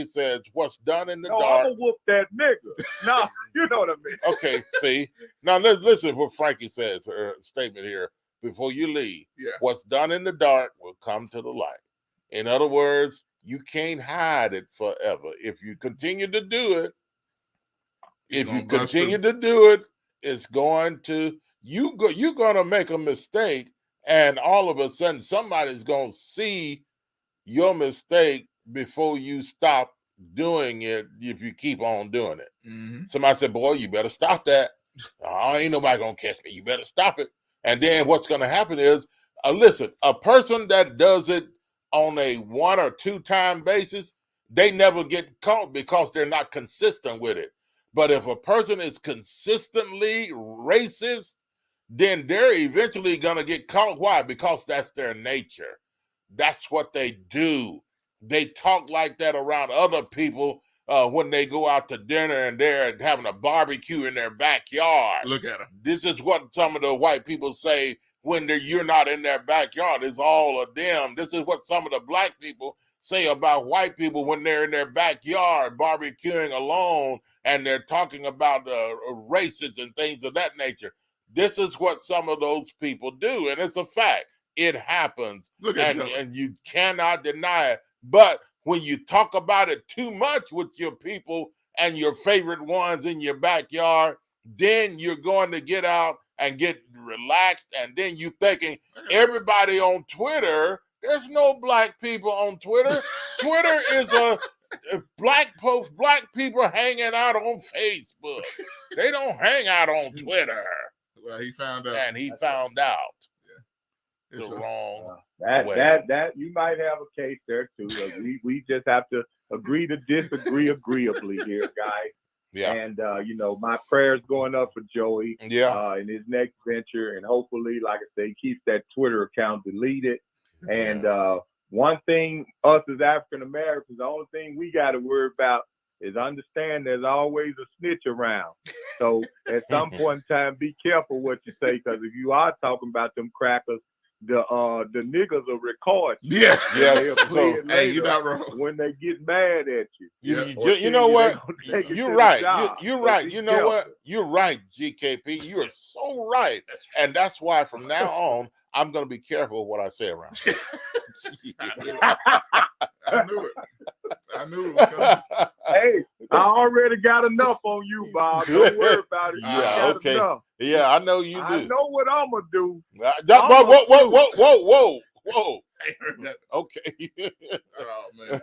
says, what's done in the dark. I'm gonna whoop that nigga. No, you know what I mean. Okay, see. Now let's listen what Frankie says, her statement here before you leave. Yeah. What's done in the dark will come to the light. In other words, you can't hide it forever. If you continue to do it, it's going to you're gonna make a mistake, and all of a sudden somebody's gonna see your mistake before you stop doing it. If you keep on doing it, somebody said, "Boy, you better stop that. Ain't nobody gonna catch me. You better stop it." And then what's gonna happen is, listen, a person that does it on a 1 or 2 time basis, they never get caught because they're not consistent with it. But if a person is consistently racist, then they're eventually going to get caught. Why? Because that's their nature. That's what they do. They talk like that around other people when they go out to dinner and they're having a barbecue in their backyard. Look at them. This is what some of the white people say when you're not in their backyard. It's all of them. This is what some of the black people say about white people when they're in their backyard barbecuing alone and they're talking about races and things of that nature. This is what some of those people do, and it's a fact. It happens, and you cannot deny it. But when you talk about it too much with your people and your favorite ones in your backyard, then you're going to get out and get relaxed, and then you thinking everybody on Twitter. There's no black people on Twitter. Twitter is a black people hanging out on Facebook. They don't hang out on Twitter. Well, he found out, and he found out it's the wrong way. That you might have a case there too. We just have to agree to disagree agreeably here, guys. Yeah. And you know, my prayers going up for Joey. Yeah. In his next venture, and hopefully, like I say, he keeps that Twitter account deleted. And one thing, us as African Americans, the only thing we got to worry about is understand there's always a snitch around. So at some point in time, be careful what you say, because if you are talking about them crackers, the niggas will record you. Yeah. So, hey, you're not wrong. When they get mad at you. You know what? You're right. You're right. You know careful. what? You're right, GKP. You are so right. And that's why from now on, I'm going to be careful of what I say around. I knew it. I knew it was coming. Hey, I already got enough on you, Bob. Don't worry about it. Yeah, okay. Enough. Yeah, I know you do. I know what I'm going to do. Whoa. I heard that. Okay. Oh, man.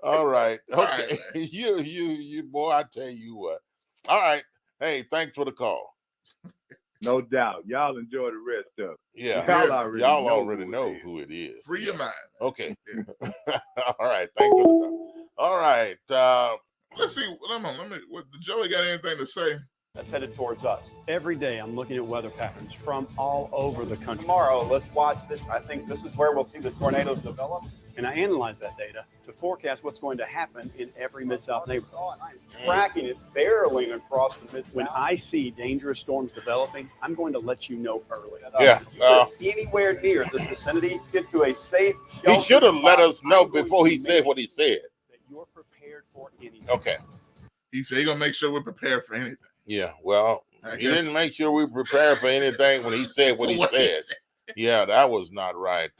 All right. All Okay. right, You boy, I tell you what. All right. Hey, thanks for the call. No doubt. Y'all enjoy the rest of it. Yeah. Y'all already know who it is. Free your mind. Okay. All right. Thanks for the call. All right. Let's see. Let me. Did Joey got anything to say? That's headed towards us. Every day I'm looking at weather patterns from all over the country. Tomorrow, let's watch this. I think this is where we'll see the tornadoes develop. And I analyze that data to forecast what's going to happen in every Mid-South neighborhood. I'm tracking it, barreling across the Mid-South. When I see dangerous storms developing, I'm going to let you know early. Yeah. Anywhere near this vicinity, to get to a safe shelter. He should have let us know before he said what he said. That you're prepared for anything. Okay. He said he's going to make sure we're prepared for anything. Yeah, well, he didn't make sure we prepared for anything when he said what he said. Yeah, that was not right.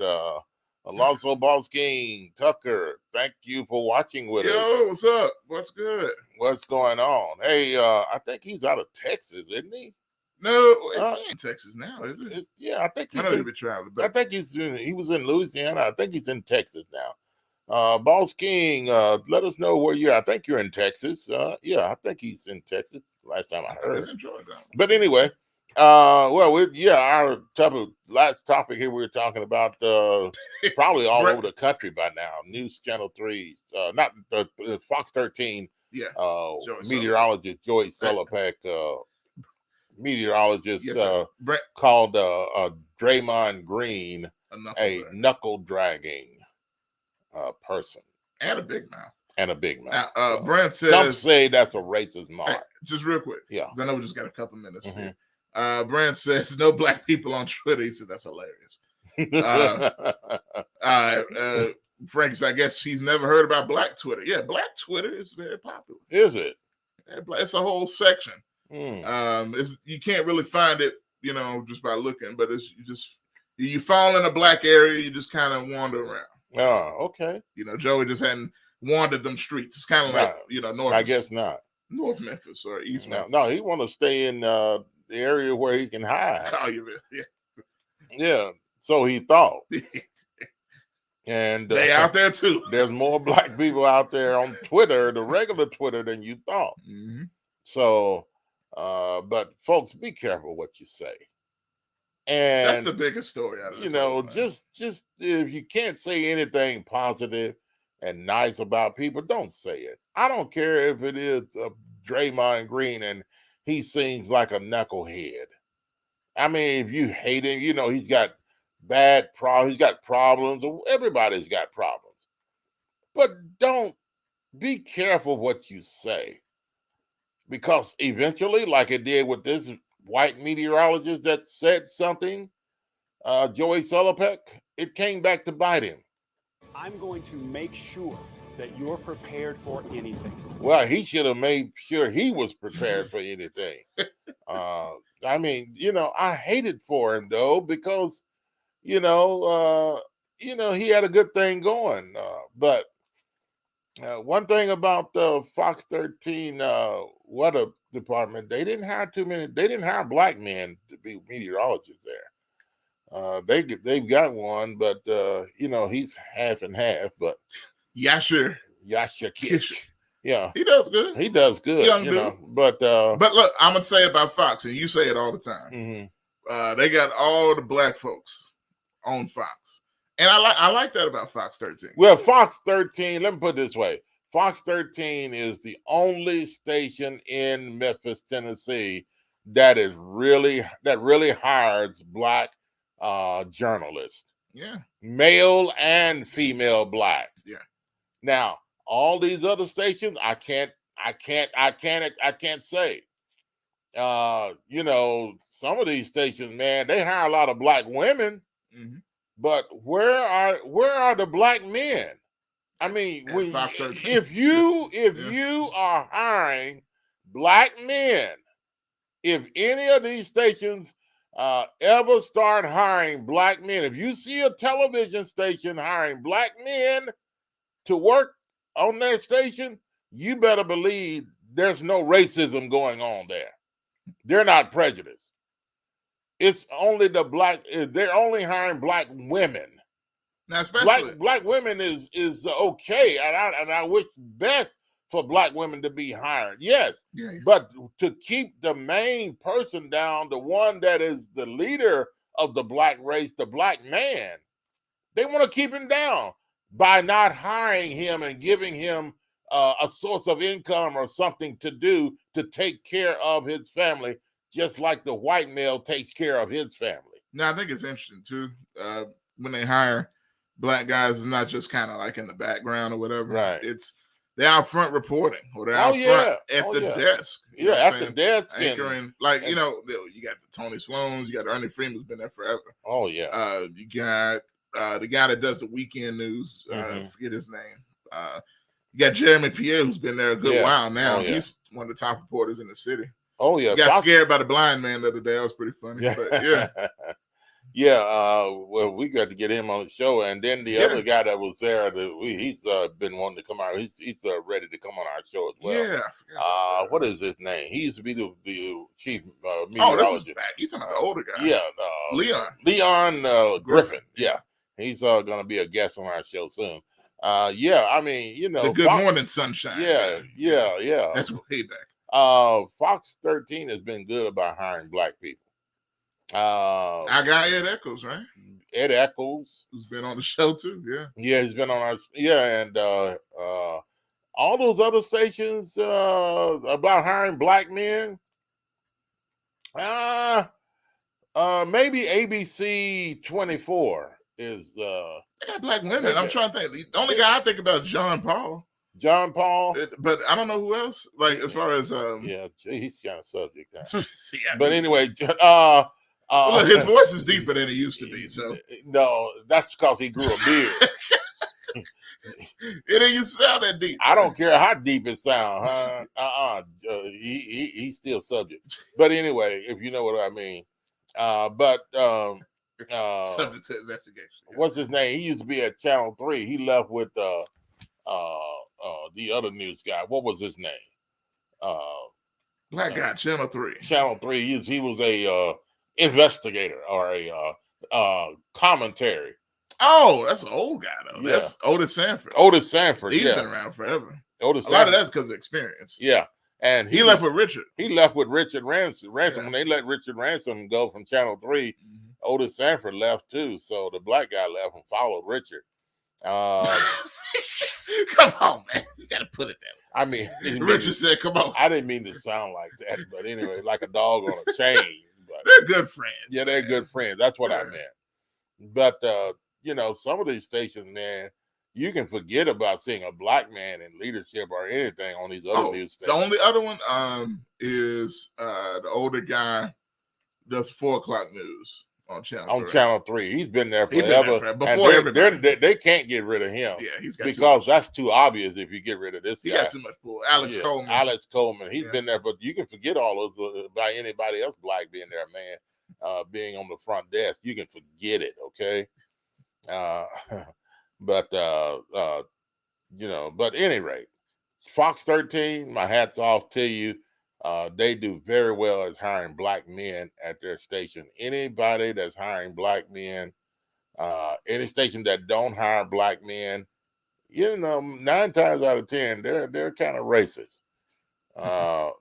Alonso Boss King, Tucker, thank you for watching with us. Yo, what's up? What's good? What's going on? Hey, I think he's out of Texas, isn't he? No, he's in Texas now, isn't it? Yeah, I think I know he'll be traveling. I think he was in Louisiana. I think he's in Texas now. Boss King, let us know where you're. I think you're in Texas. Yeah, I think he's in Texas. Last time I heard. He's in Georgia. But anyway, our last topic here we were talking about probably all over the country by now. News Channel 3, not the Fox 13. Yeah. Meteorologist Joey Sulipeck, meteorologist called Draymond Green a knuckle dragging person and a big mouth. Brent says some say that's a racist mark. Hey, just real quick, yeah. I know we just got a couple minutes here. Brent says no black people on Twitter. He said that's hilarious. Frank says I guess he's never heard about Black Twitter. Yeah, Black Twitter is very popular. Is it? It's a whole section. You can't really find it, just by looking. But you fall in a black area, you just kind of wander around. Oh, okay. Joey just hadn't wandered them streets. It's kind of like North. I guess not. North Memphis or East Memphis. No, he want to stay in the area where he can hide. Yeah. So he thought. And they out there too. There's more black people out there on Twitter, the regular Twitter, than you thought. Mm-hmm. So, but folks, be careful what you say. And that's the biggest story out of this. Just if you can't say anything positive and nice about people, don't say it. I don't care if it is Draymond Green and he seems like a knucklehead. I mean, if you hate him, he's got bad problems. He's got problems. Everybody's got problems. But be careful what you say. Because eventually, like it did with this white meteorologist that said something, Joey Sulipeck, it came back to bite him. I'm going to make sure that you're prepared for anything. Well, he should have made sure he was prepared for anything. I mean, I hated for him though, because, he had a good thing going. But one thing about Fox 13 weather department, they didn't hire black men to be meteorologists there. They've got one, but he's half and half. But Yasher Kish, yeah, he does good. He does good, Young dude. But look, I'm gonna say about Fox, and you say it all the time. Mm-hmm. They got all the black folks on Fox, and I like that about Fox 13. Well, Fox 13. Let me put it this way: Fox 13 is the only station in Memphis, Tennessee, that really hires black journalists. Yeah, male and female black. Yeah. Now, all these other stations, I can't say. Some of these stations, man, they hire a lot of black women, but where are the black men? I mean, if you are hiring black men, if any of these stations ever start hiring black men, if you see a television station hiring black men to work on their station, you better believe there's no racism going on there. They're not prejudiced. It's only they're only hiring black women. Now, especially black women is okay, and I wish best for black women to be hired. Yes, but to keep the main person down, the one that is the leader of the black race, the black man, they want to keep him down by not hiring him and giving him a source of income or something to do to take care of his family, just like the white male takes care of his family. Now, I think it's interesting too when they hire black guys. It's not just kind of like in the background or whatever. Right. They're out front reporting, or they're out front at the desk. Yeah, at the desk. Anchoring. You got the Tony Sloans, you got Ernie Freeman, who's been there forever. Oh, yeah. You got the guy that does the weekend news. I forget his name. You got Jeremy Pierre, who's been there a good while now. Oh, yeah. He's one of the top reporters in the city. Oh, yeah. Got scared by the blind man the other day. That was pretty funny. Yeah. But yeah. Well, we got to get him on the show, and then the other guy that was there, he's been wanting to come out. He's ready to come on our show as well. Yeah. What is his name? He used to be the chief meteorologist. Oh, this is back. You're talking about the older guy. Yeah, Leon Griffin. Yeah, he's going to be a guest on our show soon. I mean, the Good Morning Sunshine. Yeah. That's way back. Fox 13 has been good about hiring black people. I got Ed Echols, right? Ed Echols, who's been on the show too. Yeah, he's been on our and all those other stations about hiring black men. Maybe ABC 24 is they got black women. I'm trying to think. The only guy I think about is John Paul. But I don't know who else. Like as far as he's kind of subject. Yeah, but anyway, look, his voice is deeper than it used to be. So no, that's because he grew a beard. It didn't used to sound that deep. I don't care how deep it sounds. He's still subject. But anyway, if you know what I mean. Subject to investigation. What's his name? He used to be at Channel 3. He left with the other news guy. What was his name? Black guy, Channel 3. Channel 3. He was a investigator or a commentary. Oh, that's an old guy though. Yeah. That's Otis Sanford. He's been around forever. A lot of that's because of experience. Yeah. And he left with Richard. He left with Richard Ransom. When they let Richard Ransom go from Channel 3, Otis Sanford left too. So the black guy left and followed Richard. Come on, man. You got to put it that way. I mean, Richard said, come on. I didn't mean to sound like that. But anyway, like a dog on a chain. But, they're good friends. Yeah, they're good friends. That's what I meant. But, some of these stations, man, you can forget about seeing a black man in leadership or anything on these other news stations. The only other one is the older guy does 4 o'clock news on Channel on 3. Channel 3. He's been there He's forever. been there forever. And Before they're- everybody. they can't get rid of him. Yeah, he's got because that's too obvious if you get rid of this he guy. got too much pull. Alex Coleman. Alex Coleman. He's Yeah. been there, but you can forget all those about anybody else black being there, man. Being on the front desk. You can forget it, okay? But but at any rate, Fox 13, my hat's off to you. They do very well as hiring black men at their station. Anybody that's hiring black men, any station that don't hire black men, 9 times out of 10, they're kind of racist. But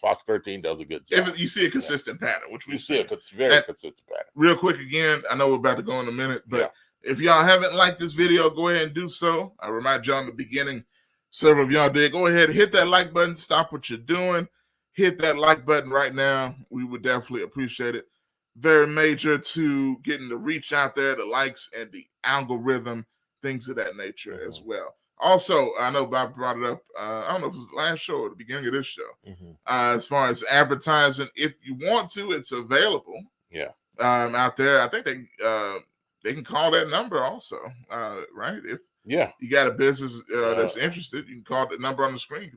Fox 13 does a good job. If you see a consistent pattern, which we see a very consistent pattern. Real quick again, I know we're about to go in a minute, but if y'all haven't liked this video, go ahead and do so. I remind y'all in the beginning, several of y'all did. Go ahead, hit that like button, stop what you're doing, hit that like button right now. We would definitely appreciate it. Very major to getting the reach out there, the likes and the algorithm, things of that nature as well. Also, I know Bob brought it up. I don't know if it was the last show or the beginning of this show. As far as advertising, if you want to, it's available. Yeah. Out there, I think they can call that number also. Right? If you got a business that's interested, you can call the number on the screen.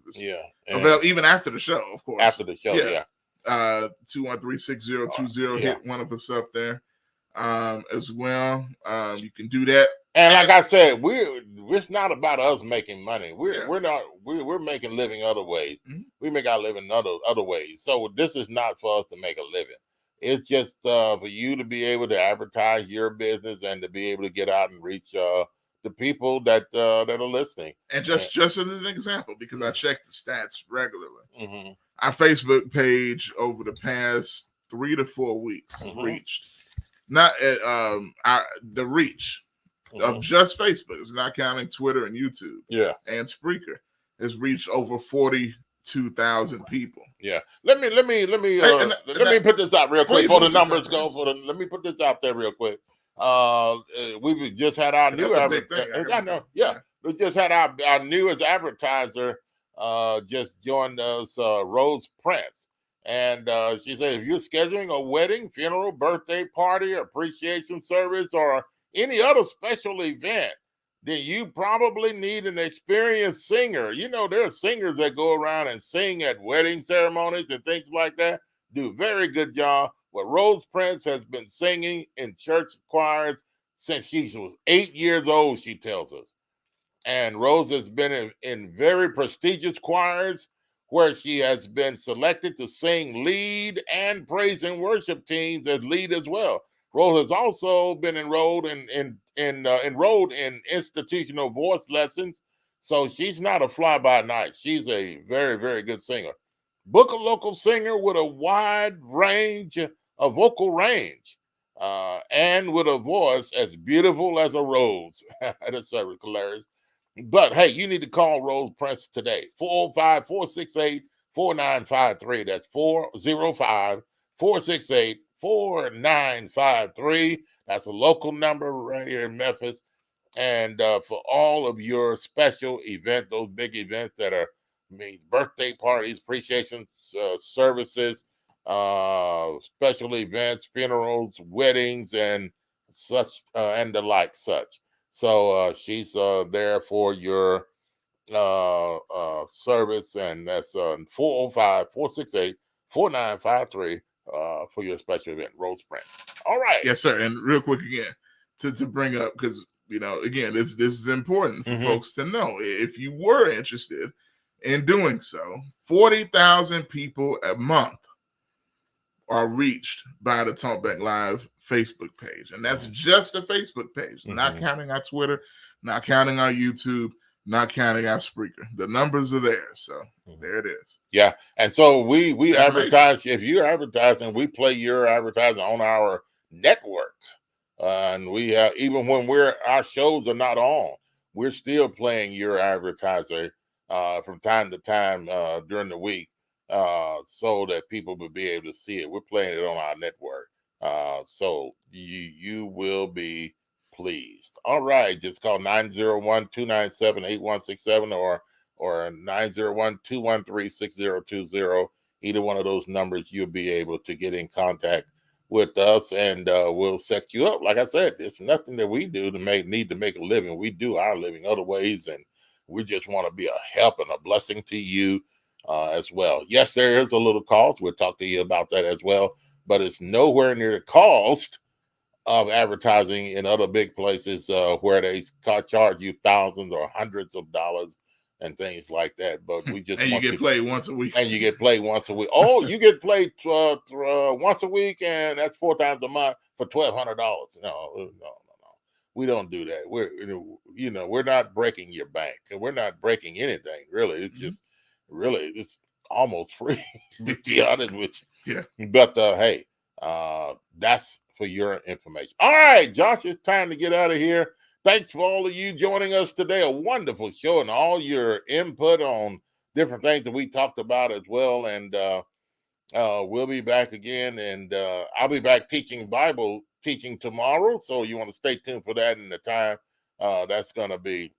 Even after the show, of course. After the show, 213-6020. Hit one of us up there as well. You can do that. And like I said, it's not about us making money. We're making living other ways. We make our living other ways. So this is not for us to make a living. It's just for you to be able to advertise your business and to be able to get out and reach the people that are listening. And just as an example, because I check the stats regularly, our Facebook page over the past 3 to 4 weeks has reached the reach of just Facebook. It's not counting Twitter and YouTube. And Spreaker has reached over 42,000 people. Yeah. Let me put this out real quick before the numbers go. Let me put this out there real quick. We just had our new advertiser. I know. Yeah. We just had our newest advertiser just joined us, Rose Prince. And she said, if you're scheduling a wedding, funeral, birthday party, appreciation service, or any other special event, then you probably need an experienced singer. There are singers that go around and sing at wedding ceremonies and things like that. Do a very good job. Well, Rose Prince has been singing in church choirs since she was 8 years old, she tells us. And Rose has been in very prestigious choirs where she has been selected to sing lead and praise and worship teams as lead as well. Rose has also been enrolled in institutional voice lessons, so she's not a fly-by-night. She's a very, very good singer. Book a local singer with a wide range of vocal range and with a voice as beautiful as a rose. That's hilarious. But hey, you need to call Rose Prince today. 405-468-4953. That's 405-468-4953. That's a local number right here in Memphis. And for all of your special events, those big events that are birthday parties, appreciation services, special events, funerals, weddings, and such, and the like such. So she's there for your service, and that's 405-468-4953 for your special event, Rose Prince. All right. Yes, sir. And real quick again, to bring up, because again, this is important for folks to know. If you were interested in doing so, 40,000 people a month are reached by the Talkback Live Facebook page. And that's just the Facebook page, not counting our Twitter, not counting our YouTube, not counting our Spreaker. The numbers are there. So there it is. Yeah. And so we advertise. If you're advertising, we play your advertising on our network. And we even when our shows are not on, we're still playing your advertiser from time to time during the week. So that people will be able to see it. We're playing it on our network. So you will be pleased. All right. Just call 901-297-8167 or 901-213-6020. Either one of those numbers, you'll be able to get in contact with us, and we'll set you up. Like I said, it's nothing that we do to need to make a living. We do our living other ways, and we just want to be a help and a blessing to you as well. Yes, there is a little cost. We'll talk to you about that as well, but it's nowhere near the cost of advertising in other big places where they charge you thousands or hundreds of dollars and things like that. But we just and you get played once a week. And you get played once a week. Oh, you get played once a week, and that's 4 times a month for $1,200. No. We don't do that. We're not breaking your bank, and we're not breaking anything really. It's just it's almost free to be honest with you. Yeah. But hey, that's for your information. All right, Josh, it's time to get out of here. Thanks for all of you joining us today. A wonderful show and all your input on different things that we talked about as well. And we'll be back again. And I'll be back Bible teaching tomorrow. So you want to stay tuned for that in the time. That's going to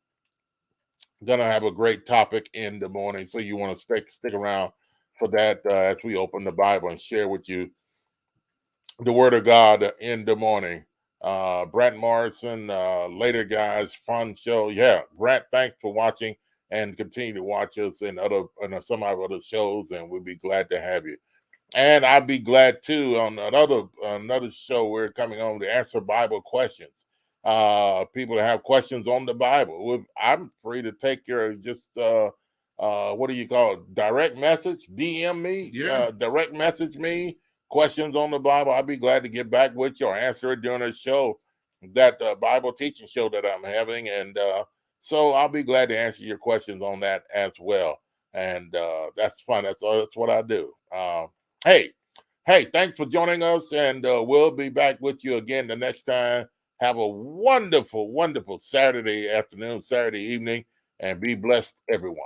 have a great topic in the morning. So you want to stick around for that as we open the Bible and share with you the Word of God in the morning. Brent Morrison, later guys, fun show. Yeah, Brent, thanks for watching and continue to watch us in some of our other shows, and we'll be glad to have you. And I'll be glad too on another show we're coming on to answer Bible questions. People that have questions on the Bible. I'm free to take your what do you call it? Direct message, DM me, direct message me. Questions on the Bible, I'll be glad to get back with you or answer it during a show, that Bible teaching show that I'm having. And so I'll be glad to answer your questions on that as well. And that's fun. That's what I do. Hey, thanks for joining us. And we'll be back with you again the next time. Have a wonderful, wonderful Saturday afternoon, Saturday evening, and be blessed, everyone.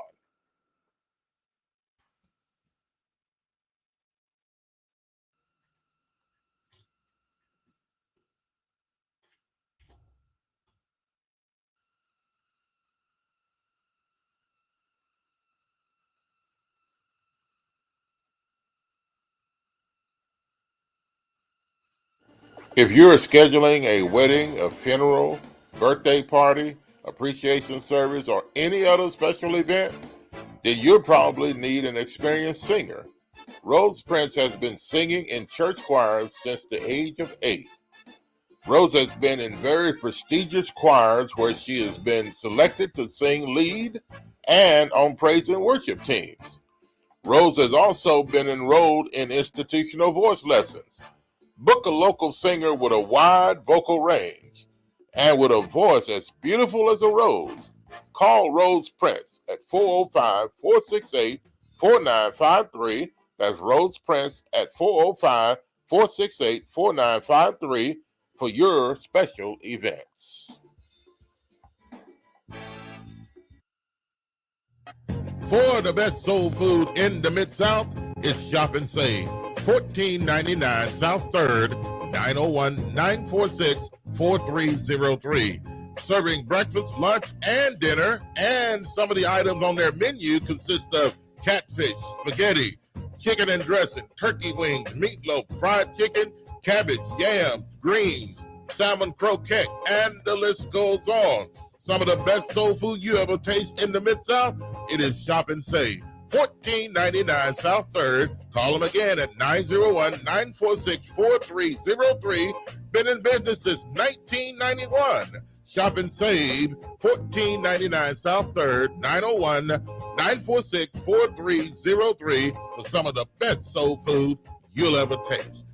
If you're scheduling a wedding, a funeral, birthday party, appreciation service, or any other special event, then you'll probably need an experienced singer. Rose Prince has been singing in church choirs since the age of 8. Rose has been in very prestigious choirs where she has been selected to sing lead and on praise and worship teams. Rose has also been enrolled in institutional voice lessons. Book a local singer with a wide vocal range and with a voice as beautiful as a rose. Call Rose Prince at 405-468-4953. That's Rose Prince at 405-468-4953 for your special events. For the best soul food in the Mid-South, it's Shop and Save. 1499 South 3rd, 901-946-4303. Serving breakfast, lunch, and dinner. And some of the items on their menu consist of catfish, spaghetti, chicken and dressing, turkey wings, meatloaf, fried chicken, cabbage, yams, greens, salmon croquette, and the list goes on. Some of the best soul food you ever taste in the Mid-South, it is Shop and Save. 1499 South 3rd. Call them again at 901-946-4303. Been in business since 1991. Shop and Save, 1499 South 3rd, 901-946-4303 for some of the best soul food you'll ever taste.